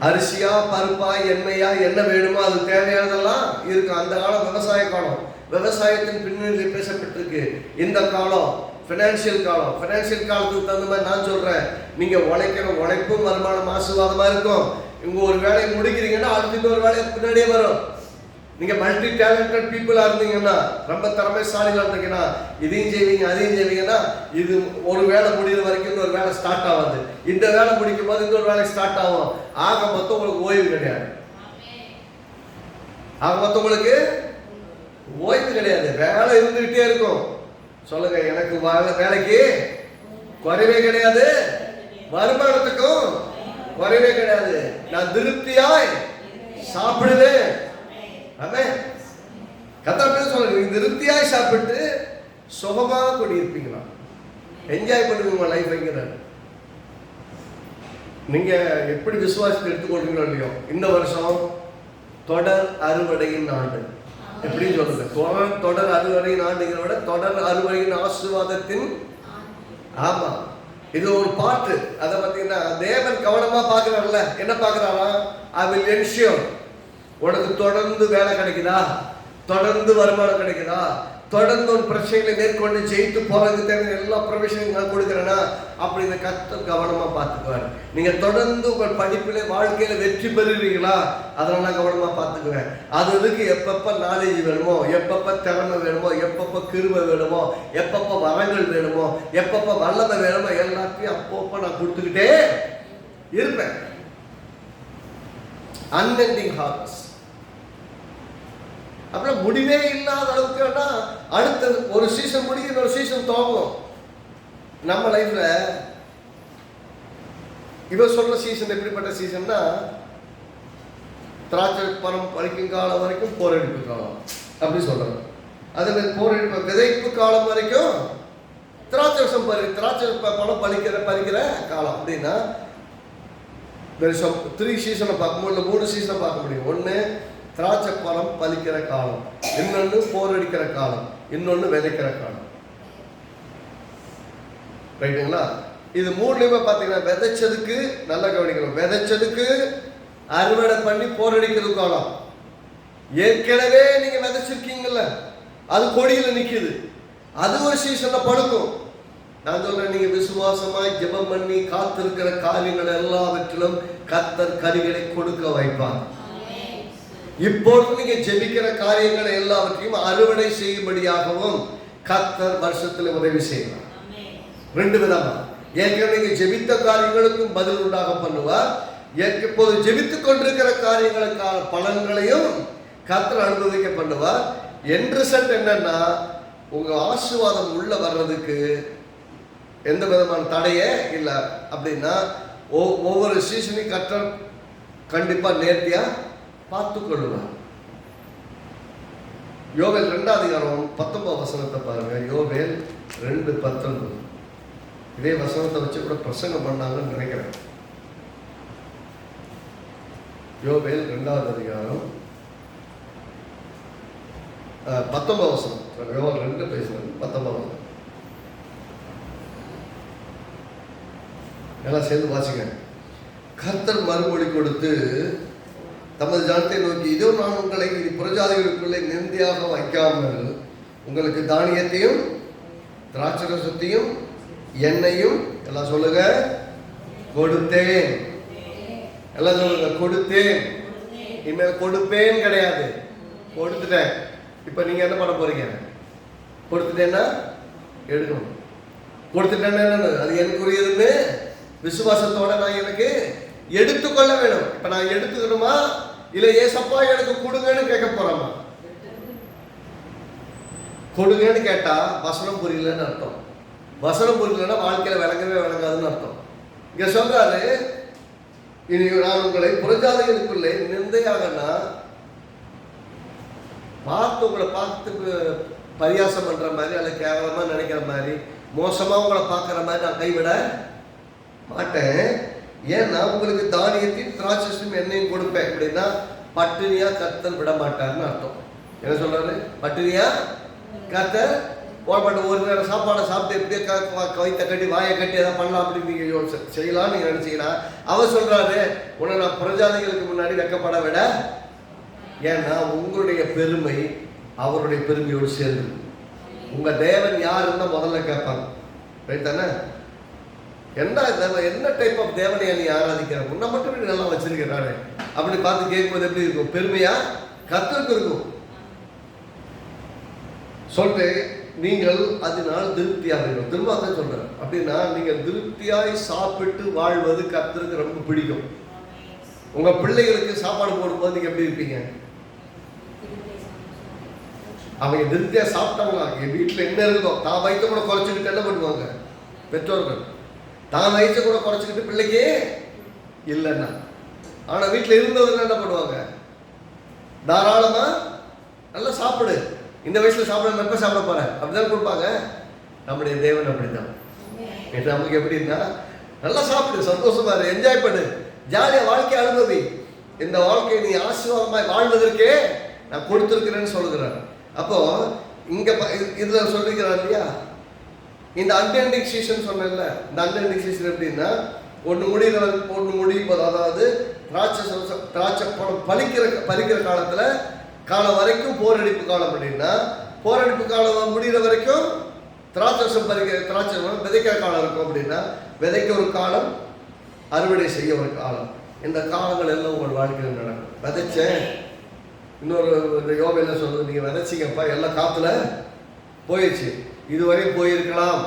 அரிசியா, பருப்பா, எண்ணெயா, என்ன வேணுமோ அது தேவையானதெல்லாம் இருக்கு. அந்த காலம் விவசாய காலம், விவசாயத்தின் பின்னணியில் பேசப்பட்டிருக்கு. இந்த காலம் பினான்சியல் காலம். பினான்சியல் காலத்துக்கு தகுந்த மாதிரி நான் சொல்றேன், நீங்க உழைக்கிற உழைப்பும் வருமானம் ஆசீர்வாதமா இருக்கும். இங்க ஒரு வேலையை முடிக்கிறீங்கன்னா அடுத்த இன்னொரு வேலையை பின்னாடியே வரும். நீங்க மல்டி டேலண்டட் பீப்புளா இருந்தீங்கன்னா, ரொம்ப திறமைசாலிகளா இருந்தீங்கன்னா, இதையும் செய்வீங்க அதையும் செய்வீங்கன்னா, இது ஒரு வேலை முடிகிற வரைக்கும் இன்னொரு வேலை ஸ்டார்ட் ஆகாது. இந்த வேலை முடிக்கும் போது இன்னொரு வேலை ஸ்டார்ட் ஆகும். ஆக மொத்தம் உங்களுக்கு ஓய்வு கிடையாது. ஆக மொத்தம் உங்களுக்கு ஓய்வு கிடையாது. வேலை இருந்துகிட்டே இருக்கும். சொல்லுங்க, எனக்கு வேலைக்கு குறைவே கிடையாது, வருமானத்துக்கும் குறைவே கிடையாது. நான் திருப்தியாய் சாப்பிடுவேன். கர்த்தர் சொல்லுங்க, நீங்க திருப்தியாய் சாப்பிட்டு சுகமா குடியிருப்பீங்களா, என்ஜாய் பண்ணுங்க உங்க லைஃப். நீங்க எப்படி விசுவாசத்தை எடுத்துக்கொள்றீங்களோ இல்லையோ, இந்த வருஷம் தொடர் அறுவடையின் ஆண்டு. எப்படி சொல்றது, தொடர் அறுவடையின் ஆண்டுங்கிற விட தொடர் அறுவடையின் ஆசீர்வாதத்தின். ஆமா, இது ஒரு பாட்டு. அதை பார்த்தீங்கன்னா தேவன் கவனமா பார்க்கிறார்ல. என்ன பார்க்கிறாரா? I will ensure உனக்கு தொடர்ந்து வேலை கிடைக்குதா, தொடர்ந்து வருமானம் கிடைக்குதா, தொடர்ந்து ஒரு பிரச்சனைகளை மேற்கொண்டு ஜெயித்து போறதுக்கு தேவையான எல்லா ப்ரொவிஷனையும் நான் கொடுக்குறேன்னா அப்படின்னு கர்த்தர் கவனமா பார்த்துக்குவார். நீங்க தொடர்ந்து உங்கள் படிப்பில வாழ்க்கையில வெற்றி பெறுவீங்களா, அதனால கவனமா பார்த்துக்குவேன். அதுக்கு எப்பப்ப நாலேஜ் வேணுமோ, எப்பப்ப திறமை வேணுமோ, எப்பப்ப கிருபை வேணுமோ, எப்பப்ப வரங்கள் வேணுமோ, எப்பப்ப வல்லமை வேணுமோ எல்லாத்தையும் அப்பப்ப நான் கொடுத்துக்கிட்டே இருப்பேன். Unending harvest. அப்புறம் முடிவே இல்லாத அளவுக்கு அடுத்த ஒரு சீசன் முடியும், இன்னொரு சீசன் துவங்கும். நம்ம லைஃப்ல இவ சொல்ற சீசன் எப்படிப்பட்ட சீசன்னா, திராட்சை பழம் பறிக்கும் காலம் வரைக்கும் போரடிப்பு காலம் அப்படி சொல்றாங்க. அதே மாதிரி போரடிப்பு விதைப்பு காலம் வரைக்கும் திராட்சை பழம் பறிக்கிற காலம் அப்படின்னா 3 சீசனை பார்க்க முடியும், 3 சீசனை பார்க்க முடியும். ஒன்று திராட்சை பழம் பலிக்கிற காலம், இன்னொன்று போரடிக்கிற காலம், இன்னொன்று விதைக்கிற காலம். ரைட்டுங்களா? இது 3லையுமே பார்த்தீங்கன்னா விதைச்சதுக்கு நல்லா கவனிக்கணும். விதைச்சதுக்கு அறுவடை பண்ணி போரடிக்கிறது காலம். ஏற்கனவே நீங்க விதைச்சிருக்கீங்கல்ல, அது கொடியில நிக்குது, அது ஒரு சீசன்ல படுக்கும். நான் சொல்றேன், நீங்க விசுவாசமாய் ஜெபம் பண்ணி காத்திருக்கிற காரியங்கள் எல்லாவற்றிலும் கர்த்தர் கனிகளை கொடுக்க வைப்பார். இப்பொழுது நீங்க ஜெபிக்கிற காரியங்களை எல்லாவற்றையும் அறுவடை செய்யும்படியாகவும் கர்த்தர் வருஷத்துல உதவி செய்வார். 2 விதமா. ஏற்கனவே நீங்க ஜெபித்த காரியங்களுக்கும் பதில் உண்டாக பண்ணுவார். இப்போது ஜெபித்துக் கொண்டிருக்கிற காரியங்களுக்கான பலன்களையும் கர்த்தர் அனுபவிக்க பண்ணுவார். என் ரிசல்ட் என்னன்னா, உங்க ஆசீர்வாதம் உள்ள வர்றதுக்கு எந்த விதமான தடையே இல்லை. அப்படின்னா ஒவ்வொரு சீசனையும் கர்த்தர் கண்டிப்பா நேர்த்தியா பார்த்து கொள்ளுவார். யோவேல் 2ஆம் அதிகாரம் 19 வசனத்தை பாருங்க. யோவேல் 2:19. இதே வசனத்தை வச்சு கூட பிரசங்கம் பண்ணாங்கன்னு நினைக்கிறேன். யோவேல் 2ஆம் அதிகாரம் 19 வசனம். யோவேல் 2 பேசுறது 19 வசனம். எல்லாம் சேர்ந்து வாசிங்க. கர்த்தர் மறுமொழி கொடுத்து தமது ஜனத்தை நோக்கி, இதோ நான் உங்களை புறஜாதிகளுக்குள்ளே நிந்தையாக வைக்காமல் உங்களுக்கு தானியத்தையும் திராட்சரசத்தையும் எண்ணெயும் எல்லாம் சொல்லுங்க கொடுத்தேன். எல்லாம் சொல்லுங்க கொடுத்தேன். இனிமேல் கொடுப்பேன் கிடையாது, கொடுத்துட்டேன். இப்ப நீங்க என்ன பண்ண போறீங்க? கொடுத்துட்டேன்னா எடுக்கணும். கொடுத்துட்டேன்னா அது எனக்குரியதுன்னு விசுவாசத்தோட நான் எனக்கு எடுத்துக்கொள்ள வேணும். இப்ப நான் எடுத்துக்கணுமா இல்ல ஏசப்பா எனக்கு கொடுங்கன்னு கேட்க போறோமா? கொடுங்கன்னு கேட்டா வசனம் புரியலன்னு அர்த்தம். வசனம் புரியலன்னா வாழ்க்கையில விளங்கவே விளங்காதுன்னு அர்த்தம். இங்க சொல்றாரு, இனி நான் உங்களை புறஜாதிகளுக்குள்ளே நிந்தையாகனா பார்த்து உங்களை பார்த்து பரியாசம் பண்ற மாதிரி அல்ல கேவலமா நினைக்கிற மாதிரி மோசமா உங்களை பார்க்குற மாதிரி நான் கைவிட மாட்டேன். ஏன்னா உங்களுக்கு தானியத்தையும் திராட்சையும் எண்ணெயும் கொடுப்பேன். அப்படின்னா பட்டினியா கர்த்தர் விட மாட்டார்னு அர்த்தம். என்ன சொல்றாரு? பட்டினியா கர்த்தர் ஒரு நேரம் சாப்பாடை சாப்பிட்டு எப்படியே கவித்தை கட்டி வாயை கட்டி எதாவது பண்ணலாம் அப்படின்னு நீங்க செய்யலாம் நீங்க நினைச்சீங்கன்னா, அவர் சொல்றாரு, உன்னை நான் பிரஜாதிகளுக்கு முன்னாடி வெக்கப்பட விட. ஏன்னா உங்களுடைய பெருமை அவருடைய பெருமையோடு சேர்ந்து. உங்க தேவன் யாருன்னு முதல்ல கேட்பாங்க. ரைட் தானே? என்ன டைப் ஆஃப் தேவனை நீ ஆராதிக்கிற? உன்னை மட்டும் நல்லா வச்சிருக்கிறாரு அப்படி பார்த்து கேட்கும்போது எப்படி இருக்கும்? பெருமையா கர்த்தருக்கு இருக்கும். சொல்லிட்டு நீங்கள் அதனால் திருப்தியாக இருக்கும். திரும்ப தான் சொல்றேன். அப்படின்னா நீங்கள் திருப்தியாய் சாப்பிட்டு வாழ்வது கர்த்தருக்கு ரொம்ப பிடிக்கும். உங்க பிள்ளைகளுக்கு சாப்பாடு போடும்போது நீங்க எப்படி இருப்பீங்க? அவங்க திருப்தியா சாப்பிட்டாங்களா? என் வீட்டில் என்ன இருக்கோ தான் வயிற்ற கூட குறைச்சிக்கிட்டு என்ன பண்ணுவாங்க பெற்றோர்கள்? தான் வயிற்ற கூட குறைச்சிக்கிட்டு பிள்ளைக்கு இல்லைன்னா. ஆனா வீட்டில் இருந்தவர்கள் என்ன பண்ணுவாங்க? தாராளமா நல்லா சாப்பிடு, இந்த வயசுல சாப்பிட எப்ப சாப்பிட போற அப்படிதான் கொடுப்பாங்க. நம்முடைய தேவன் அப்படிதான். நமக்கு எப்படின்னா, நல்லா சாப்பிடு, சந்தோஷமா இரு, என்ஜாய் பண்ணு, ஜாலியா வாழ்க்கை அனுபவி. இந்த வாழ்க்கையை நீ ஆசீர்வாதமாய் வாழ்வதற்கே நான் கொடுத்திருக்கிறேன்னு சொல்லுகிறார். அப்போ இங்க இதுல சொல்லிக்கிறார் இல்லையா, இந்த அன்எண்டிங் சீசன் சொன்னேன்ல, இந்த அன்எண்டிங் சீசன் எப்படின்னா ஒன்று முடியும், அதாவது திராட்சை பழம் பறிக்கிற காலம் வரைக்கும் போரடிப்பு காலம். அப்படின்னா போரடிப்பு காலம் முடிகிற வரைக்கும் திராட்சை விதைக்கிற காலம் இருக்கும். அப்படின்னா விதைக்க ஒரு காலம், அறுவடை செய்ய ஒரு காலம். இந்த காலங்கள் எல்லாம் உங்கள் வாழ்க்கையில் நடக்கும். விதைச்சேன், இன்னொரு இந்த யோகா என்ன சொல்றது, நீங்கள் விதைச்சிங்கப்பா, எல்லாம் காற்றுல போயிடுச்சு. இதுவரை போயிருக்கலாம்,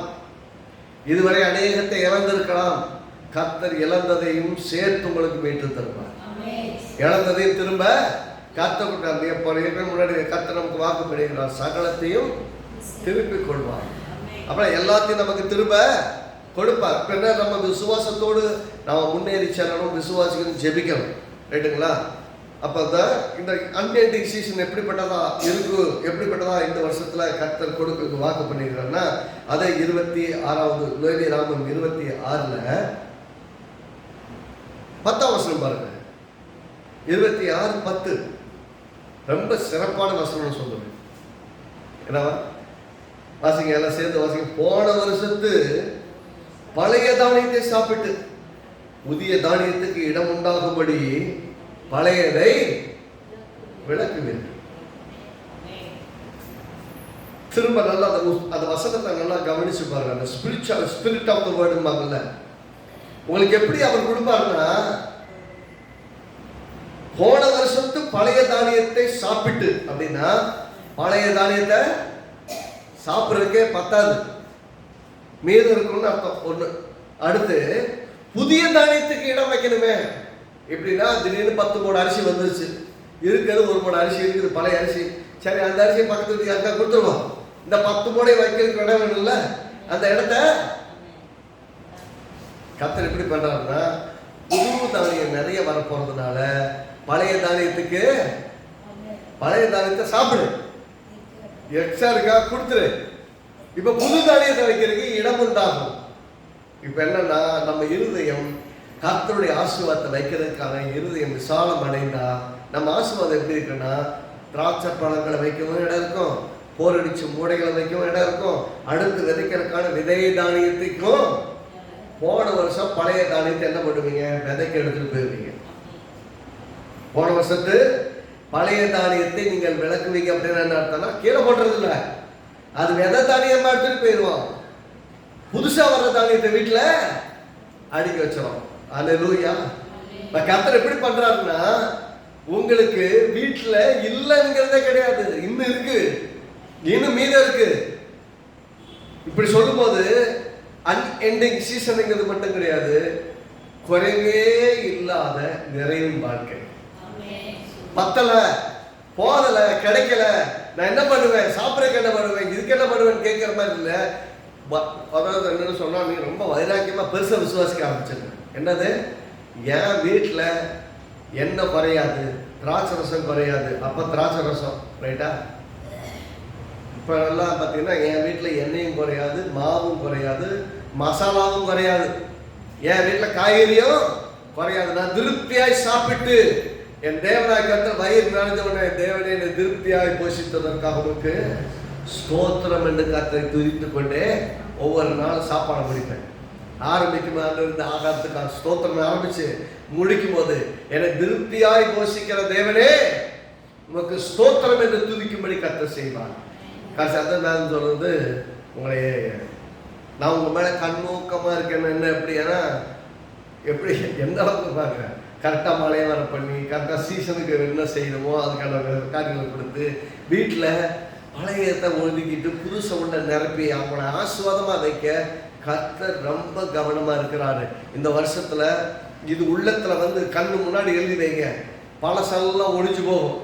இதுவரை அநேகத்தை இழந்திருக்கலாம். கர்த்தர் இழந்ததையும் சேர்த்து உங்களுக்கு மீட்டு தருவார். இழந்ததையும் திரும்ப கர்த்தர் முன்னாடி கர்த்தர் நமக்கு வாக்கு பண்ணுகிறார், சகலத்தையும் திருப்பிக் கொள்வார். அப்புறம் எல்லாத்தையும் நமக்கு திரும்ப கொடுப்பார். என்ன, நம்ம விசுவாசத்தோடு நம்ம முன்னேறி செல்லணும், விசுவாசிக்கணும், ஜெபிக்கணும். ரைட்டுங்களா? அப்போ தான் இந்த அன்எண்டிங் சீசன் எப்படிப்பட்டதா இந்த வருஷத்தில் கர்த்தர் கொடுக்க வாக்கு பண்ணியிருக்காருன்னா, அதை 26வது லேவியராகமம் 26 10ஆம் வசனம் பாருங்க. 26:10 ரொம்ப சிறப்பான வசனம் சொல்லுவேன். என்னவா வாசிங்க, எல்லாம் சேர்ந்து வாசிங்க. போன வருஷத்து பழைய தானியத்தை சாப்பிட்டு புதிய தானியத்துக்கு இடம் உண்டாகும்படி பழையதை விளக்குவேன். திரும்ப நல்லா அந்த வசனத்தை நல்லா கவனிச்சு பாருங்க. அந்த ஸ்பிரிட் ஆஃப் த வேர்டுமாங்கல்ல, உங்களுக்கு எப்படி அவர் கொடுப்பாருன்னா, போன வருஷத்து பழைய தானியத்தை சாப்பிட்டு, அப்படின்னா பழைய தானியத்தை சாப்பிட்றதுக்கே பத்தாது, மீதம் இருக்கணும்னு அர்த்தம். ஒன்று. அடுத்து புதிய தானியத்துக்கு இடம் வைக்கணுமே. எப்படின்னா திடீர்னு 10 மூணு அரிசி வந்துருச்சு, இருக்கிறது 1 மூணு அரிசி இருக்குது, பழைய அரிசி. சரி, அந்த அரிசியை பக்கத்துக்கு அக்கா கொடுத்துருவோம். இந்த 10 மூடை வைக்கிறதுக்கு இடம் வேணும்ல, அந்த இடத்த கர்த்தர் எப்படி பண்றாருன்னா, புது தானியம் நிறைய வர போறதுனால பழைய தானியத்தை சாப்பிடு, எக்ஸ்ட்ரா இருக்கா கொடுத்துரு. இப்ப புது தானியத்தை வைக்கிறதுக்கு இடம் உண்டாகும். இப்ப என்னன்னா, நம்ம இருதயம் கர்த்தருடைய ஆசீர்வாதத்தை வைக்கிறதுக்கான இருதயம் விசாலம் அடைந்தா நம்ம ஆசீர்வாதம் எப்படி இருக்குன்னா, திராட்சை பழங்களை வைக்கவும் இடம் இருக்கும், போரடிச்சு மூடைகளை வைக்கவும் இடம் இருக்கும். அடுத்து விதைக்கிறதுக்கான விதை தானியத்துக்கும் போன வருஷம் பழைய தானியத்தை என்ன பண்ணுவீங்க, விதைக்க எடுத்துட்டு போயிருவீங்க. போன வருஷத்து பழைய தானியத்தை நீங்கள் விளக்குவீங்க அப்படின்னு என்ன அர்த்தம்னா, கீழே போடுறது இல்லை, அது விதை தானியமா எடுத்துட்டு போயிடுவோம். புதுசா வர்ற தானியத்தை வீட்டுல அடிக்க வச்சிடும். அல்லேலூயா. கர்த்தர் எப்படி பண்றாருன்னா, உங்களுக்கு வீட்டுல இல்லைங்கிறதே கிடையாது, இன்னும் இருக்கு, இன்னும் மீதம் இருக்கு. இப்படி சொல்லும் போது அன்எண்டிங் சீசனுங்கிறது மட்டும் கிடையாது, குறைவே இல்லாத நிறையும் வாழ்க்கை. பத்தல, போதல, கிடைக்கல, நான் என்ன பண்ணுவேன், சாப்பிட்றதுக்கு என்ன பண்ணுவேன், இதுக்கு என்ன பண்ணுவேன்னு கேட்கிற மாதிரி இல்லை. அதாவது என்னன்னு சொன்னா, நீ ரொம்ப வைராக்கியமா பெருசா விசுவாசிக்க ஆரம்பிச்சிருக்க. என்னது, என் வீட்டில் எண்ணெய் குறையாது, திராட்சை ரசம் குறையாது. அப்போ திராட்சை ரசம் ரைட்டா? இப்போ எல்லாம் பார்த்தீங்கன்னா என் வீட்டில் எண்ணெயும் குறையாது, மாவும் குறையாது, மசாலாவும் குறையாது, என் வீட்டில் காய்கறியும் குறையாது. நான் திருப்தியாய் சாப்பிட்டு என் தேவனாய் கர்த்தர் வயிறு நிறைஞ்ச உடனே, தேவனே என்னை திருப்தியாய் போஷித்ததற்காக உனக்கு ஸ்தோத்திரம் என்று கர்த்தரை துதித்து கொண்டே ஒவ்வொரு நாளும் சாப்பாடு முடிப்பேன். ஆரம்பிக்கும் இருந்த ஆகாரத்துக்காக ஸ்தோத்திரம் ஆரம்பிச்சு முடிக்கும் போது, என்னை திருப்தியாய் போஷிக்கிற தேவனே உனக்கு ஸ்தோத்திரம் என்று துதிக்கும்படி கர்த்தர் செய்வார். கர்த்தர் சொல்றது, உங்களை நான் உங்க மேல கண்ணோக்கமா இருக்கேன்னு. என்ன எப்படின்னா, எப்படி எந்த அளவுக்கு பார்க்குறேன், கரெக்டாக மழையை வர பண்ணி, கரெக்டாக சீசனுக்கு என்ன செய்யணுமோ அதுக்கான காரியங்களை கொடுத்து, வீட்டில் பழையத்தை ஒதுக்கிட்டு புதுசை உள்ள நிரப்பி அவங்கள ஆசீர்வாதமாக வைக்க கர்த்தர் ரொம்ப கவனமாக இருக்கிறாரு. இந்த வருஷத்தில் இது உள்ளத்தில் கண்ணு முன்னாடி எழுதி வைங்க. பழசெல்லாம் ஒழிஞ்சு போகும்.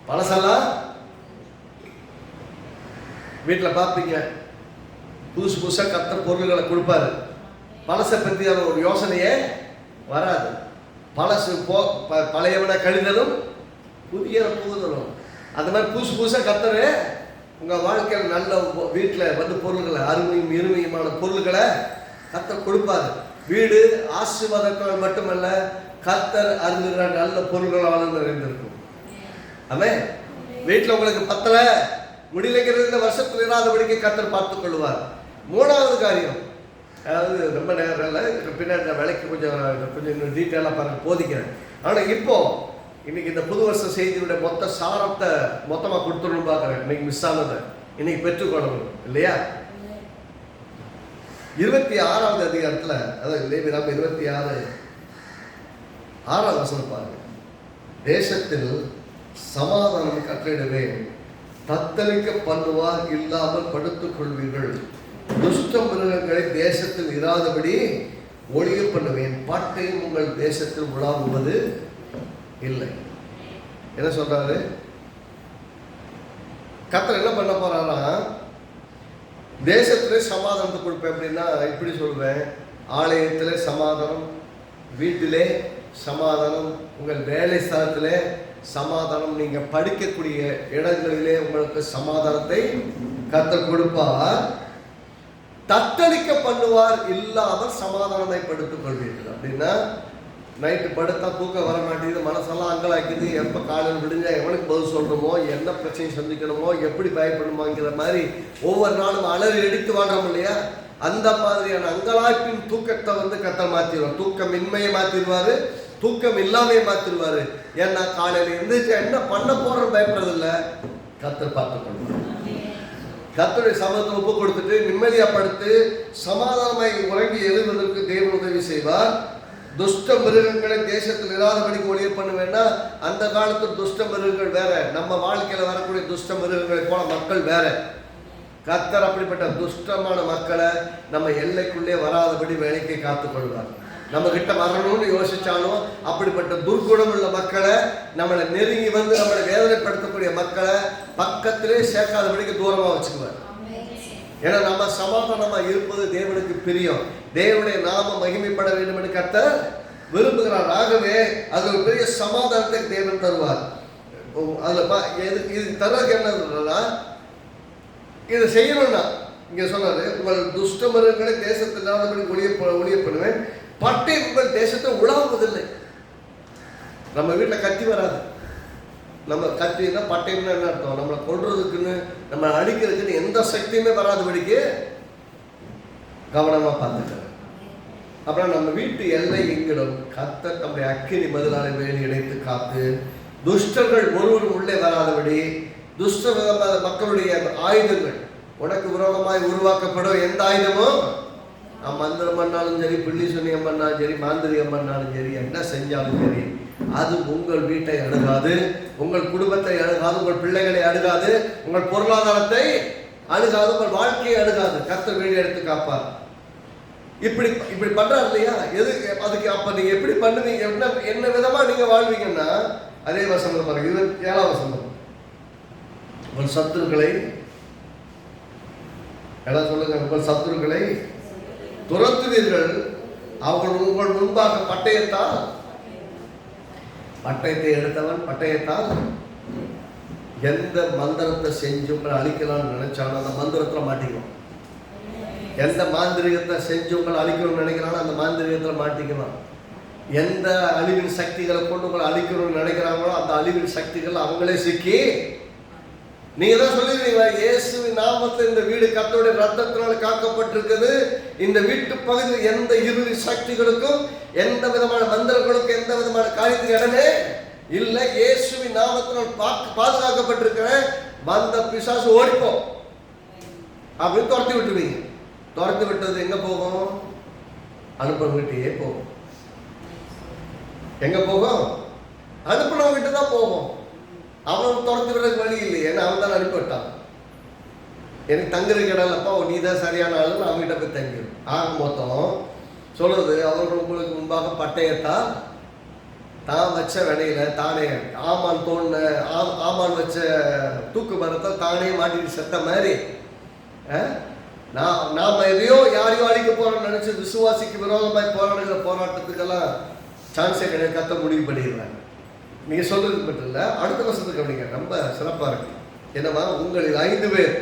பழசெல்லாம் வீட்டில் பார்ப்பீங்க, புதுசு புதுசாக கர்த்தர் பொருள்களை கொடுப்பாரு. பழசை பற்றியான ஒரு யோசனையே வராது. பழசு பழையவனை கழிதலும் புதிய புகுதலும். அந்த மாதிரி புதுசு புதுசாக கர்த்தர் உங்கள் வாழ்க்கையில் நல்ல வீட்டில் பொருள்களை, அருமையும் இருமையுமான பொருள்களை கர்த்தர் கொடுப்பாரு. வீடு ஆசீர்வாதங்கள் மட்டுமல்ல, கர்த்தர் அருளுகிற நல்ல பொருள்களால் நிறைந்திருக்கும். ஆமென். வீட்டில் உங்களுக்கு பத்தல முடியலைங்கிறது இந்த வருஷத்தில் இராதபடிக்கு கர்த்தர் பார்த்துக் கொள்வார். மூணாவது காரியம், அதாவது ரொம்ப நேரம் இல்லை, பின்னாடி வேலைக்கு கொஞ்சம் இன்னும் டீட்டெயிலாக பாருங்க போதிக்கிறேன். ஆனா இப்போ இன்னைக்கு இந்த புது வருஷ செய்தியுடைய மொத்த சாரத்தை மொத்தமா கொடுத்துடணும் பாக்குறேன். இன்னைக்கு மிஸ் ஆனதை இன்னைக்கு பெற்றுக்கொள்ளணும் இல்லையா? 26வது அதிகாரத்துல, அதாவது லேவியராகமம் 26 6வது வசனம் பாருங்க. தேசத்தில் சமாதானம் கட்டளையிடுவேன், தத்தளிக்க பண்ணுவார் இல்லாமல் படுத்துக் கொள்வீர்கள், துஷ்ட மிருகங்களை தேசத்தில் இராதபடி ஒழிய பண்ணுவேன், பாட்டையும் உங்கள் தேசத்தில் உலாவுவது இல்லை. என்ன சொல்றாரு? கர்த்தர் என்ன பண்ண போறாரா? தேசத்திலே சமாதானத்தை கொடுப்பேன். அப்படின்னா இப்படி சொல்வேன், ஆலயத்திலே சமாதானம், வீட்டிலே சமாதானம், உங்கள் வேலை ஸ்தலத்திலே சமாதானம், நீங்க படிக்கக்கூடிய இடங்களிலே உங்களுக்கு சமாதானத்தை கர்த்தர் கொடுப்பார், தத்தளிக்க பண்ணுவார் இல்லாமல் சமாதானத்தை படுத்திக் கொள்வீர்கள். அப்படின்னா நைட்டு படுத்தா தூக்கம் வர மாட்டேங்குது, மனசெல்லாம் அங்கலாக்குது, எப்போ காலையில் விடுங்க, எவனுக்கு பதில் சொல்கிறோமோ, என்ன பிரச்சனை சந்திக்கணுமோ, எப்படி பயப்படணுமோங்கிற மாதிரி ஒவ்வொரு நாளும் அலறி எடுத்து வாழ்றோம் இல்லையா? அந்த மாதிரியான அங்கலாய்ப்பின் தூக்கத்தை கர்த்தர் மாற்றிடுவார். தூக்கமின்மையை மாற்றிடுவார், தூக்கம் இல்லாமையை மாற்றிடுவார். ஏன்னா காலையில் எழுந்திரிச்சு என்ன பண்ண போறோம் பயப்படுறதில்ல, கர்த்தர் பார்த்துக்கொள்வார். கர்த்தருடைய சமூகத்தை ஒப்பு கொடுத்துட்டு நிம்மதியா படுத்து சமாதானமாய் உறங்கி எழுவதற்கு தேவன் உதவி செய்வார். துஷ்ட மிருகங்களை தேசத்தில் இராதபடிக்கு ஒழிய பண்ணுவேன்னா, அந்த காலத்தில் துஷ்ட மிருகங்கள் வேற, நம்ம வாழ்க்கையில வரக்கூடிய துஷ்ட மிருகங்களை போல மக்கள் வேற. கர்த்தர் அப்படிப்பட்ட துஷ்டமான மக்களை நம்ம எல்லைக்குள்ளே வராதபடி வேலைக்கு காத்துக் கொள்வார். நம்ம கிட்ட வரணும்னு யோசிச்சாலும் அப்படிப்பட்ட துர்குணம் உள்ள மக்களை, நம்மளை நெருங்கி நம்மளை வேதனைப்படுத்தக்கூடிய மக்களை பக்கத்திலே சேர்க்காதபடிக்கு தூரமா வச்சுக்குவார். ஏன்னா நம்ம சமாதானமா இருப்பது தேவனுக்கு பிரியம், தேவனுடைய நாம மகிமைப்பட வேண்டும் என்று கர்த்தர் விரும்புகிறார். ஆகவே அது ஒரு பெரிய சமாதானத்தை தேவன் தருவார். அதுல இது தர்றதுக்கு என்ன, இதை செய்யணும்னா இங்க சொன்னாரு, உங்கள் துஷ்ட மிருகங்களை தேசத்தில் ஒழிய பண்ணுவேன், பட்டை உங்கள் தேசத்தை உலாவுவதில்லை. நம்ம வீட்டில் கத்தி வராது. நம்ம கத்தினா பட்டைன்னா என்ன அர்த்தம்? நம்மளை கொல்றதுக்குன்னு, நம்ம அடிக்கிறதுக்குன்னு எந்த சக்தியுமே வராதபடிக்கு கவனமா பார்த்துக்கிறார். அப்புறம் நம்ம வீட்டு எல்லை எங்கிடும் கர்த்தர் நம்முடைய அக்கினி மதிலாலை வேலி இணைத்து காத்து, துஷ்டர்கள் ஒருவரும் உள்ளே வராதபடி, துஷ்ட விதமான மக்களுடைய ஆயுதங்கள், உனக்கு விரோதமாய் உருவாக்கப்படும் எந்த ஆயுதமும், மந்திரம் பண்ணாலும் சரி, பிள்ளி சுனியம் பண்ணாலும் சரி, மாந்திரிகம் பண்ணாலும் சரி, என்ன செஞ்சாலும் சரி, அது உங்கள் வீட்டை அணுகாது, உங்கள் குடும்பத்தை அணுகாது, உங்கள் பிள்ளைகளை அணுகாது, உங்கள் பொருளாதாரத்தை அணுகாது, உங்கள் வாழ்க்கையை அணுகாது. கர்த்தர் வேலி எடுத்து காப்பார். இப்படி பண்றாரு இல்லையா? எது அதுக்கு அப்ப நீங்க எப்படி பண்ணுவீங்க, என்ன விதமா நீங்க வாழ்வீங்கன்னா, அதே வசனம் பாருங்க, 27ஆம் வசனம், உங்கள் சத்துருக்களை எல்லாம் சொல்லுங்க, உங்கள் சத்துருக்களை துரத்துவீர்கள், அவர்கள் உங்கள் முன்பாக பட்டயத்தால், பட்டயத்தை எடுத்தவன் பட்டயத்தால் எந்த மந்திரத்தை செஞ்சு உங்களை அழிக்கலாம்னு நினைச்சாலும் அந்த மந்திரத்துல மாட்டிக்குவான். எந்த மாந்திரிகத்தை செஞ்சு உங்களை அழிக்கணும்னு நினைக்கிறானோ அந்த மாந்திரிகத்துல மாட்டிக்குவான். எந்த அழிவின் சக்திகளை கொண்டு உங்களை அழிக்கணும்னு நினைக்கிறாங்களோ அந்த அழிவின் சக்திகள் அவங்களே சிக்கி, நீங்க தான் சொல்லிருக்கீங்களா, இயேசுவின் நாமத்தில் இந்த வீடு கர்த்தருடைய ரத்தத்தினால் காக்கப்பட்டிருக்குது, இந்த வீட்டு பகுதியில் எந்த இருளி சக்திகளுக்கும் எந்த விதமான மந்திரங்களுக்கும் எந்த விதமான காரியத்துக்கு இடமே இல்லை, இயேசுவின் நாமத்தினால் பாதுகாக்கப்பட்டிருக்கிற வந்த பிசாசு ஓடிப்போம் அப்படின்னு துரத்தி விட்டுருவீங்க. துரத்தி விட்டது எங்க போகும்? அனுப்புறவங்கிட்டே போகும். எங்க போகும்? அனுப்புனவங்கிட்ட தான் போகும். அவன் துரத்து விடுறதுக்கு வழி இல்லையே, ஏன்னா அவன் தான் அனுப்பிவிட்டான். எனக்கு தங்குறதுக்கு இடம் இல்லப்பா, நீ தான் சரியான ஆளுன்னு அவங்ககிட்ட போய் தங்கிடும். ஆக மொத்தம் சொல்றது, அவர்கள் உங்களுக்கு முன்பாக பட்டயத்தால் தான் வச்ச விடையில தானே, ஆமான் வச்ச தூக்கு மரத்தை தானே மாட்டிட்டு செத்த மாதிரி, நாம எதையோ யாரையோ அழிக்க போறோம்னு நினைச்சு விசுவாசிக்கு விரோதமாய் போராடுகிற போராட்டத்துக்கெல்லாம் சான்ஸே கிடையாது. கத்த முடிவு பண்ணிடுறாங்க. நீங்க சொல்றது மட்டும் இல்ல, அடுத்த வருஷத்துக்கு அப்படிங்க ரொம்ப சிறப்பா இருக்கு. என்னவா, உங்களில் 5 பேர்,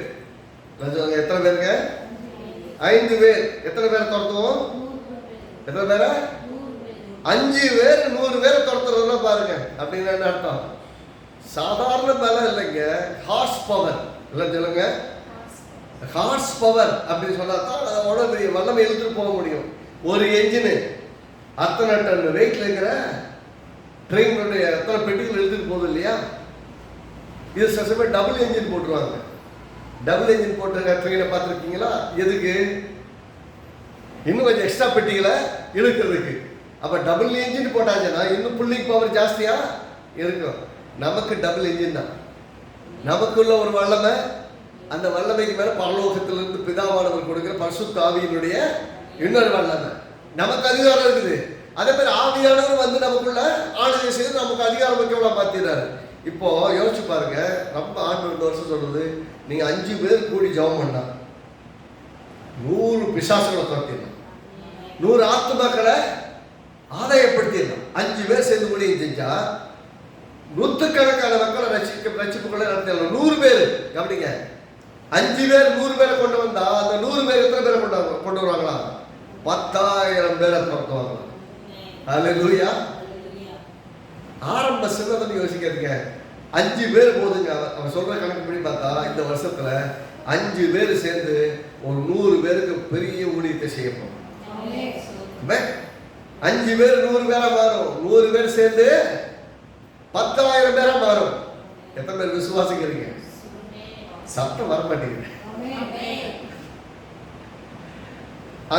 எத்தனை பேருங்க? 5 பேர். எத்தனை பேரை துரத்துவோம்? எத்தனை பேரை? 5 பேர் 100 பேரை துரத்துறதுன்னா பாருங்க. அப்படின்னா என்ன அர்த்தம்? சாதாரண பலம் இல்லைங்க, ஹார்ஸ் பவர் இல்லை, சொல்லுங்க ஹார்ஸ் பவர் அப்படின்னு சொன்னா தான் அவ்வளோ பெரிய வல்லமை இழுத்துட்டு போக முடியும். ஒரு என்ஜினு அத்தனை டன் வெயிட்ல இருக்கிற ட்ரெயினுடைய எத்தனை பெட்டிகள் எழுதிட்டு போகுது இல்லையா? இது சசமே டபுள் என்ஜின் போட்டுருவாங்க. டபுள் என்ஜின் போட்டிருக்க ட்ரெயினை பார்த்துருக்கீங்களா? எதுக்கு? இன்னும் கொஞ்சம் எக்ஸ்ட்ரா பெட்டிகளை இழுக்கிறதுக்கு. அப்போ டபுள் என்ஜின் போட்டாச்சுன்னா இன்னும் புல்லிங் பவர் ஜாஸ்தியா இருக்கும். நமக்கு டபுள் என்ஜின் தான். நமக்குள்ள ஒரு வல்லமை, அந்த வல்லமைக்கு மேல பரலோகத்திலிருந்து பிதாவானவர் கொடுக்கிற பரிசுத்த ஆவியினுடைய இன்னொரு வல்லமை. நமக்கு அதிகாரம் இருக்குது. அதே மாதிரி ஆவியானவர் வந்து நமக்குள்ள ஆளுகை செய்து நமக்கு அதிகாரம் வைக்கலாம் பார்த்துறாரு. இப்போ யோசிச்சு பாருங்க, நம்ம ஆண்டு 2 வருஷம் சொல்றது, நீங்க 5 பேர் கூடி ஜெபம் பண்ணா 100 பிசாசுகளை துரத்திடலாம், 100 ஆத்துமாக்களை ஆதாயப்படுத்திடலாம். 5 பேர் சேர்ந்து கூடி செஞ்சா 100கணக்கான மக்களை ரட்சிப்புகளை நடத்திடலாம். 100 பேர் கவனிங்க, 5 பேர் 100 பேரை கொண்டு வந்தா அந்த 100 பேர் எத்தனை பேரை கொண்டு வருவாங்களா? 10,000 பேரை துரத்துவாங்களா? அல்லேலூயா. ஆரம்ப சின்னதை யோசிக்கிறதுங்க. 5 பேர் போதுங்க. அவன் சொல்ற கணக்கு படி பார்த்தா இந்த வருஷத்துல 5 பேர் சேர்ந்து ஒரு 100 பேருக்கு பெரிய ஊழியத்தை செய்யப்போம். 5 பேர் 100 பேரா மாறும். 100 பேர் சேர்ந்து 10,000 பேரா மாறும். எத்தனை பேர் விசுவாசிக்கிறீங்க? சத்தம் வர மாட்டேங்குது.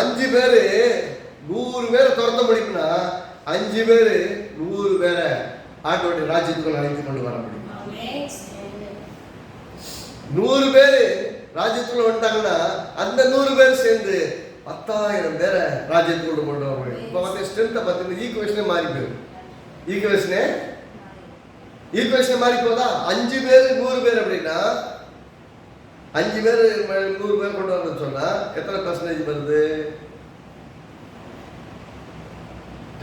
5 பேரு 100 பேரை துரத்த முடியும்னா 5 பேரு 100 பேரை ஆண்டவருடைய ராஜ்யத்துக்குள் அழைத்து கொண்டு வர முடியும். 100 பேரு ராஜ்யத்துக்குள்ள வந்துட்டாங்கன்னா அந்த 100 பேர் சேர்ந்து 10,000 பேரை ராஜ்யத்துக்குள்ள கொண்டு வர முடியும். இப்போ வந்து ஸ்ட்ரென்த்தை பார்த்தீங்கன்னா ஈக்குவேஷனே மாறி போயிடும். ஈக்குவேஷனே மாறி போதா? 5 பேர் 100 பேர் அப்படின்னா 5 பேர் 100 பேர் கொண்டு வரணும்னு சொன்னா எத்தனை பர்சன்டேஜ் வருது?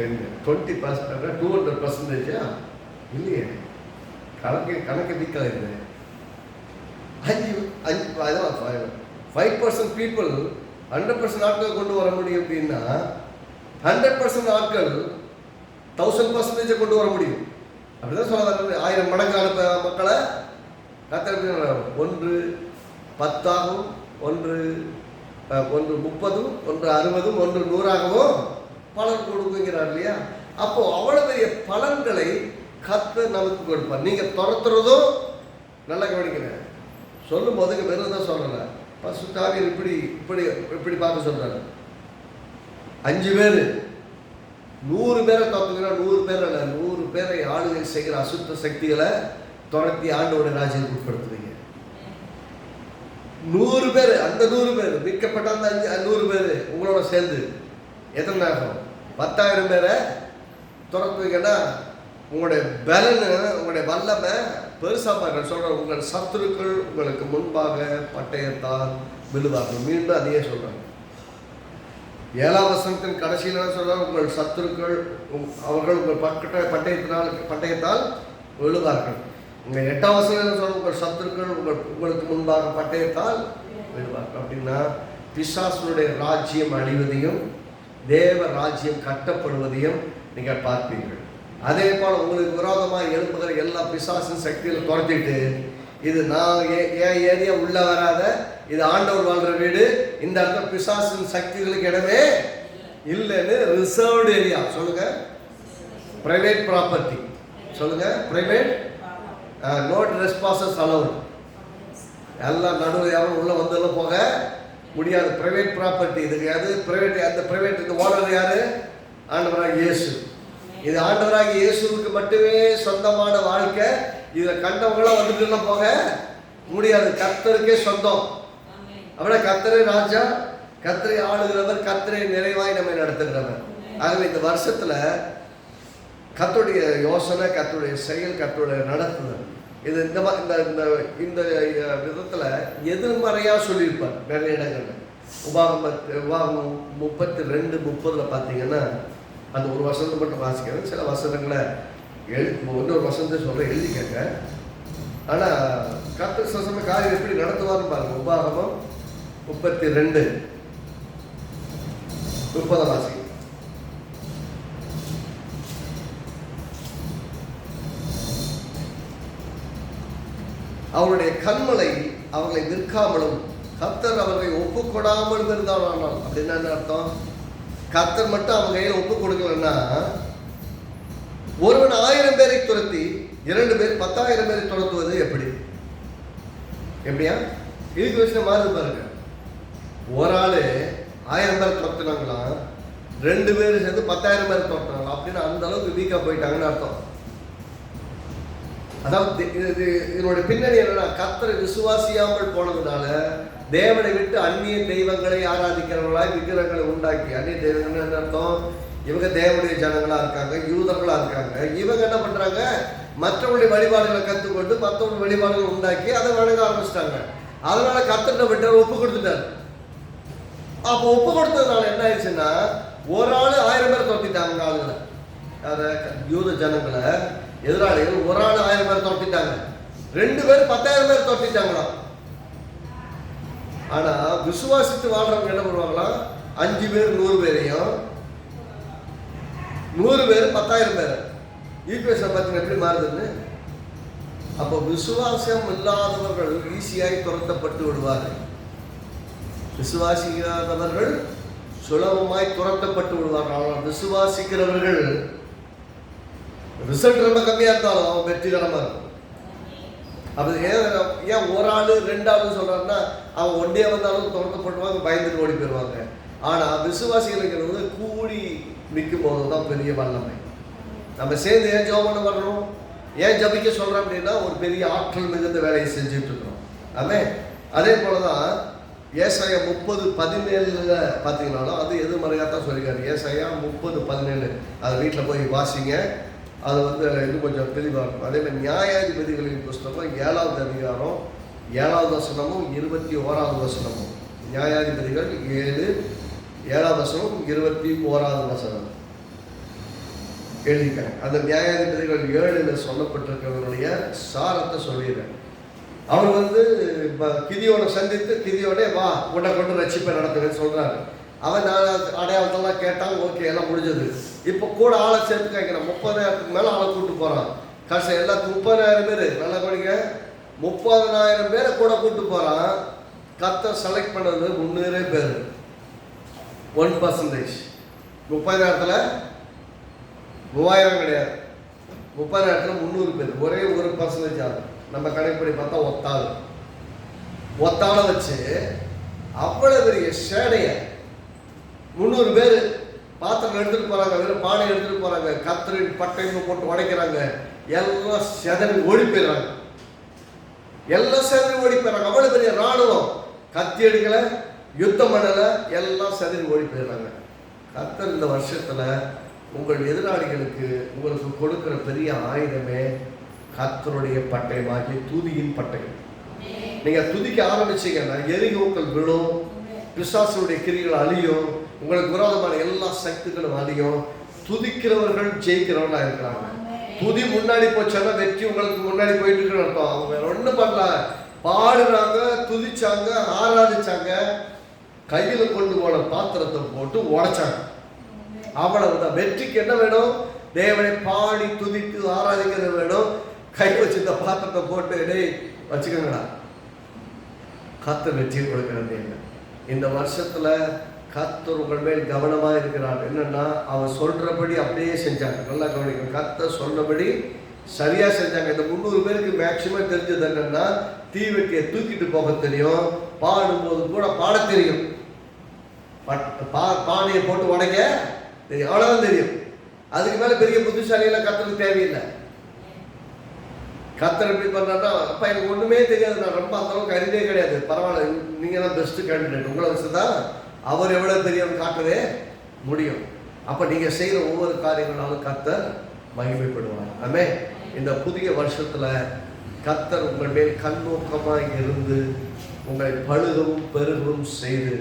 20% 200%? இல்லையே, கணக்கு வீக்காக இருக்குது. 5% பீப்புள் 100% ஆட்கள் கொண்டு வர முடியும் அப்படின்னா 100% ஆட்கள் 1000% கொண்டு வர முடியும். அப்படிதான் சொல்ல 1000 மடங்கான மக்களை ஒன்று 10 ஒன்று 30, ஒன்று 60, ஒன்று 100 பலன் கொடுக்குங்கிறார் இல்லையா? அப்போ அவ்வளவு பெரிய பலன்களை கர்த்தர் நமக்கு கொடுப்பார். நீங்க துரத்துறதும் நல்லா கவனிக்கிறேன். சொல்லும் போதுக்கு வெறும் தான் சொல்லல, பரிசுத்த ஆவியானவர் இப்படி இப்படி இப்படி பார்க்க சொல்றாரு. 5 பேர் 100 பேரை துரத்துக்கிற 100 பேர் அல்ல, 100 பேரை ஆளுகை செய்கிற அசுத்த சக்திகளை துரத்தி ஆண்டவருடைய ராஜ்யத்துக்கு உட்படுத்துறீங்க. 100 பேர், அந்த 100 பேர் மீட்கப்பட்ட அந்த 100 பேர் உங்களோட சேர்ந்து எத்தனை நேரம் 10,000 பேரை துரத்துவீங்கன்னா உங்களுடைய பலன், உங்களுடைய வல்லமை பெருசா பார்க்க சொல்ற. உங்கள் சத்துருக்கள் உங்களுக்கு முன்பாக பட்டயத்தால் விழுவார்கள். மீண்டும் அதையே சொல்றாங்க. 7ஆம் வசனத்தின் கடைசியில் சொல்றாங்க, உங்கள் சத்துருக்கள் அவர்கள் உங்கள் பட்டயத்தால் விழுவார்கள். உங்கள் 8ஆம் வசனம் சொல்ற, உங்கள் சத்துருக்கள் உங்களுக்கு முன்பாக பட்டயத்தால் விழுவார்கள். அப்படின்னா பிசாசுடைய ராஜ்யம் அழிவதையும் தேவ ராஜ்யம் கட்டப்படுவதையும் நீங்கள் பார்ப்பீர்கள். அதே போல உங்களுக்கு விரோதமாக எழுப்புகிற எல்லா பிசாசின் சக்திகளை துரத்திட்டு, இது நான் என் ஏரியா உள்ள வராத, இது ஆண்டவர் வாழ்ற வீடு, இந்த இடத்துல பிசாசின் சக்திகளுக்கு இடமே இல்லைன்னு ரிசர்வ்டு ஏரியா சொல்லுங்க, பிரைவேட் ப்ராப்பர்ட்டி சொல்லுங்க, பிரைவேட் நோ ட்ரெஸ்பாசஸ் அலௌட். எல்லாம் நடுவில் யாரும் உள்ள வந்தெல்லாம் போக முடியாது. Private property. இதுக்கு அது பிரைவேட், அந்த பிரைவேட் இந்த ஓனர் யாரு? ஆண்டவராக இயேசு. இது ஆண்டவராக இயேசுவுக்கு மட்டுமே சொந்தமான வாழ்க்கை. இதை கண்டவங்களாம் வந்துட்டு போக முடியாது. கர்த்தருக்கே சொந்தம். அப்படின்னா கர்த்தரே ராஜா, கர்த்தரை ஆளுகிறவர், கர்த்தரை நிறைவாய் நம்மை நடத்துகிறவர். ஆகவே இந்த வருஷத்துல கர்த்தருடைய யோசனை, கர்த்தருடைய செயல், கர்த்தருடைய நடத்துதல், இது இந்த விதத்துல எதிர்மறையா சொல்லியிருப்பார் நிறைய இடங்கள்ல. உபாகமம் 32:30 பார்த்தீங்கன்னா, அந்த ஒரு வசனத்தை மட்டும் வாசிக்கிறேன். சில வசனங்களை இன்னொரு வசனத்தை சொல்ற எழுதிக்கங்க. ஆனா கர்த்தர் சசம காரியம் எப்படி நடத்துவார்னு பாருங்க. உபாகமம் 32:30 வாசி. அவருடைய கண்மலை அவர்களை விற்காமலும் கர்த்தர் அவர்களை ஒப்புக்கொடாமலும் இருந்தாலும். அப்படின்னா என்ன அர்த்தம்? கர்த்தர் மட்டும் அவங்க கையில் ஒப்பு கொடுக்கலன்னா ஒருவன் 1000 பேரை துரத்தி 2 பேர் 10,000 பேரை துரத்துவது எப்படியா? இதுக்கு விஷயம் மாறுது பாருங்க. ஒரு ஆளு 1000 பேர் துரத்துனாங்களாம், 2 பேர் சேர்ந்து 10,000 பேர் துரத்துனாங்களா அப்படின்னு அந்த அளவுக்கு வீக்கா போயிட்டாங்கன்னு அர்த்தம். அதாவது இதனுடைய பின்னணி என்னன்னா, கர்த்தரை விசுவாசியாமல் போனதுனால தேவனை விட்டு அந்நிய தெய்வங்களை ஆராதிக்கிறவர்களாய் விக்கிரகங்களை உண்டாக்கி, அந்நிய தெய்வங்கள் என்ன அர்த்தம்? இவங்க தேவனுடைய ஜனங்களா இருக்காங்க, யூதர்களா இருக்காங்க. இவங்க என்ன பண்றாங்க? மற்றவங்களுடைய வழிபாடுகளை கற்றுக்கொண்டு மற்றவங்களுடைய வழிபாடுகளை உண்டாக்கி அதை வணங்க ஆரம்பிச்சிட்டாங்க. அதனால கர்த்தரை விட்டு ஒப்பு கொடுத்துட்டாரு. அப்போ ஒப்பு கொடுத்ததுனால என்ன ஆயிடுச்சுன்னா, ஒரு ஆளு 1000 பேர் துரத்திட்டாங்க. ஆளுங்களை, அதை யூத ஜனங்களை எதிராளிகள் ஒரு ஆள் 1000 பேர் துரத்திட்டாங்க, 2 பேர் 10,000 பேர் துரத்திட்டாங்களாம். ஆனா விசுவாசித்து வாழ்றவங்க என்ன பண்ணுவாங்களா? 5 பேர் 100 பேரையும், 100 பேர் 10,000 பேர். ஈக்குவேஷன் பார்த்தீங்கன்னா எப்படி மாறுதுன்னு. அப்போ விசுவாசம் இல்லாதவர்கள் ஈஸியாய் துரத்தப்பட்டு விடுவார்கள். விசுவாசிக்காதவர்கள் சுலபமாய் துரத்தப்பட்டு விடுவார்கள். ஆனால் விசுவாசிக்கிறவர்கள் ரிசல்ட் ரொம்ப கம்மியா இருந்தாலும் அவன் வெற்றிகரமா இருக்கும். அப்படி ஏன் ஒரு ஆளு 2 ஆளு சொல்றாருன்னா, அவன் ஒன்றே வந்தாலும் துரத்தப்படுவாங்க, பயந்துட்டு ஓடி போயிடுவாங்க. ஆனா விசுவாசிகளுக்கு கூடி நிற்கும் போதுதான் பெரிய வல்லமை. நம்ம சேர்ந்து ஏன் ஜெபம் பண்ணணும், ஏன் ஜபிக்க சொல்றோம் அப்படின்னா, ஒரு பெரிய ஆற்றல் மிகுந்த வேலையை செஞ்சுட்டு இருக்கிறோம். அதே போலதான் ஏசாயா 30:17 பார்த்தீங்கன்னாலும் அது எதிர்மறையாத்தான் சொல்லிக்காரு. ஏசாயா 30:17 அது வீட்டில் போய் வாசிங்க. அது இன்னும் கொஞ்சம் தெளிவாக இருக்கும். அதே மாதிரி நியாயாதிபதிகளின் புஸ்தகம் 7வது அதிகாரம் 7வது வசனமும் 21வது வசனமும். நியாயாதிபதிகள் 7வது வசனம் 21வது வசனம் எழுதிக்கிறேன். அந்த நியாயாதிபதிகள் 7ல் சொல்லப்பட்டிருக்கிறவருடைய சாரத்தை சொல்லிடுறேன். அவர் கிதியோனை சந்தித்து, கிதியோனே வா உன்னை கொண்டு ரட்சிப்பை நடத்துவேன்னு சொல்றாரு. அவன் அடையாளத்தெல்லாம் கேட்டான். ஓகே, எல்லாம் முடிஞ்சது. இப்போ கூட ஆளை சேர்த்து கேட்கிறேன். 30,000க்கு மேலே ஆளை கூப்பிட்டு போகிறான். கடைசி எல்லாத்துக்கும் 30,000 பேர். நல்லா படிங்க, 30,000 பேரை கூட கூப்பிட்டு போகிறான். கர்த்தர் செலக்ட் பண்ணது 300 பேர், 1%. 30,000ல் 3000 கிடையாது, 30,000ல் 300 பேர். ஒரே 1% ஆகும். நம்ம கணக்குப்படி பார்த்தா ஒத்தாளை வச்சு அவ்வளவு பெரிய சேடைய 300 பேர் பாத்திரம் எடுத்துட்டு போறாங்க, வெறும் பானை எடுத்துட்டு போறாங்க, கத்திரின் பட்டைன்னு போட்டு உடைக்கிறாங்க. எல்லாம் செதறி ஓடி போயிடுறாங்க. அவ்வளவு பெரிய ராணுவம், கத்தி எடுக்கல, யுத்தம் பண்ணல, எல்லாம் செதறி ஓடி போயிடுறாங்க. கர்த்தர் இந்த வருஷத்துல உங்கள் எதிராளிகளுக்கு உங்களுக்கு கொடுக்கிற பெரிய ஆயுதமே கர்த்தருடைய பட்டயமாகிய துதியின் பட்டயம். நீங்க துதிக்க ஆரம்பிச்சீங்கன்னா எரிகோக்கள் விழும், பிசாசுடைய கிரிகள் அழியும், உங்களுக்கு விரோதமான எல்லா சக்திகளும் அழியும். துதிக்கிறவர்கள் ஜெயிக்கிறவர்களா இருக்கிறாங்க. துதி முன்னாடி போச்சோன்னா வெற்றி உங்களுக்கு முன்னாடி போயிட்டு இருக்குன்னு அர்த்தம். அவங்க ஒன்றும் பண்ணல, பாடுறாங்க, துதிச்சாங்க, ஆராதிச்சாங்க, கையில கொண்டு போன பாத்திரத்தை போட்டு உடைச்சாங்க. அவ்வளவுதான். வெற்றிக்கு என்ன வேணும்? தேவனை பாடி துதித்து ஆராதிக்கிறது வேணும். கை வச்சிருந்த பாத்திரத்தை போட்டு டேய் வச்சுக்கோங்கடா. கர்த்தர் வெற்றி கொடுக்கிறது. இந்த வருஷத்துல கர்த்தர் உங்கள் மேல் கவனமா இருக்கிறார். என்னன்னா, அவன் சொல்றபடி அப்படியே செஞ்சாங்க. நல்லா கவனிக்கணும். கர்த்தர் சொன்னபடி சரியா செஞ்சாங்க. இந்த 300 பேருக்கு மேக்சிமம் தெரிஞ்சது என்னன்னா, தீவெட்டியை தூக்கிட்டு போக தெரியும், பாடும்போது கூட பாட தெரியும், பானையை போட்டு உடைக்க தெரியும், அவ்வளவுதான் தெரியும். அதுக்கு மேல பெரிய புத்திசாலியெல்லாம் கர்த்தருக்கு தேவையில்லை. கர்த்தர் எப்படி பண்றாருன்னா, அப்பா எனக்கு ஒண்ணுமே தெரியாது, நான் ரொம்ப அந்த அளவுக்கு அறிவே கிடையாது, பரவாயில்ல, நீங்க தான் பெஸ்ட் கேண்டிடேட், உங்களை வச்சுதான் அவர் எவ்வளவு பெரியவர் காட்டவே முடியும். அப்ப நீங்க செய்யற ஒவ்வொரு காரியங்களாலும் கர்த்தர் மகிமைப்படுவார். ஆமென். இந்த புதிய வருஷத்துல கர்த்தர் உங்கள் மேல் கண்ணோக்கமாய் இருந்து உங்களை பழுகவும் பெருகவும் செய்து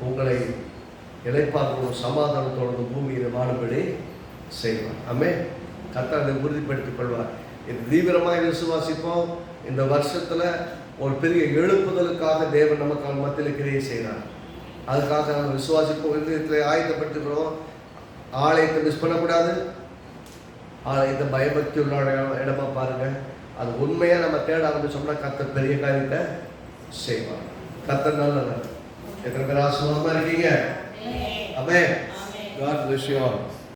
உங்களை இளைப்பாறும் சமாதானத்தோடு பூமியில் வாழும்படி செய்வார். ஆமென். கர்த்தர் அதை உறுதிப்படுத்திக் கொள்வார். இது தீவிரமாக விசுவாசிப்போம். இந்த வருஷத்துல ஒரு பெரிய எழுப்புதலுக்காக தேவன் நமக்கு மத்தியில் கிரியை செய்கிறார். அதுக்காக நம்ம விசுவாசிப்போம். இதயத்தில் ஆயத்தப்படுத்துகிறோம். ஆலயத்தை மிஸ் பண்ணக்கூடாது. ஆலயத்தை பயபக்தி உள்ள இடமா பாருங்க. அது உண்மையா நம்ம தேட ஆரம்பிச்சோம்னா கர்த்தர் பெரிய காரியத்தை செய்வார். கர்த்தர் நல்லவர். எத்தனை பேர் ஆசீர்வாதமா இருக்கீங்க? ஆமென். God bless you all.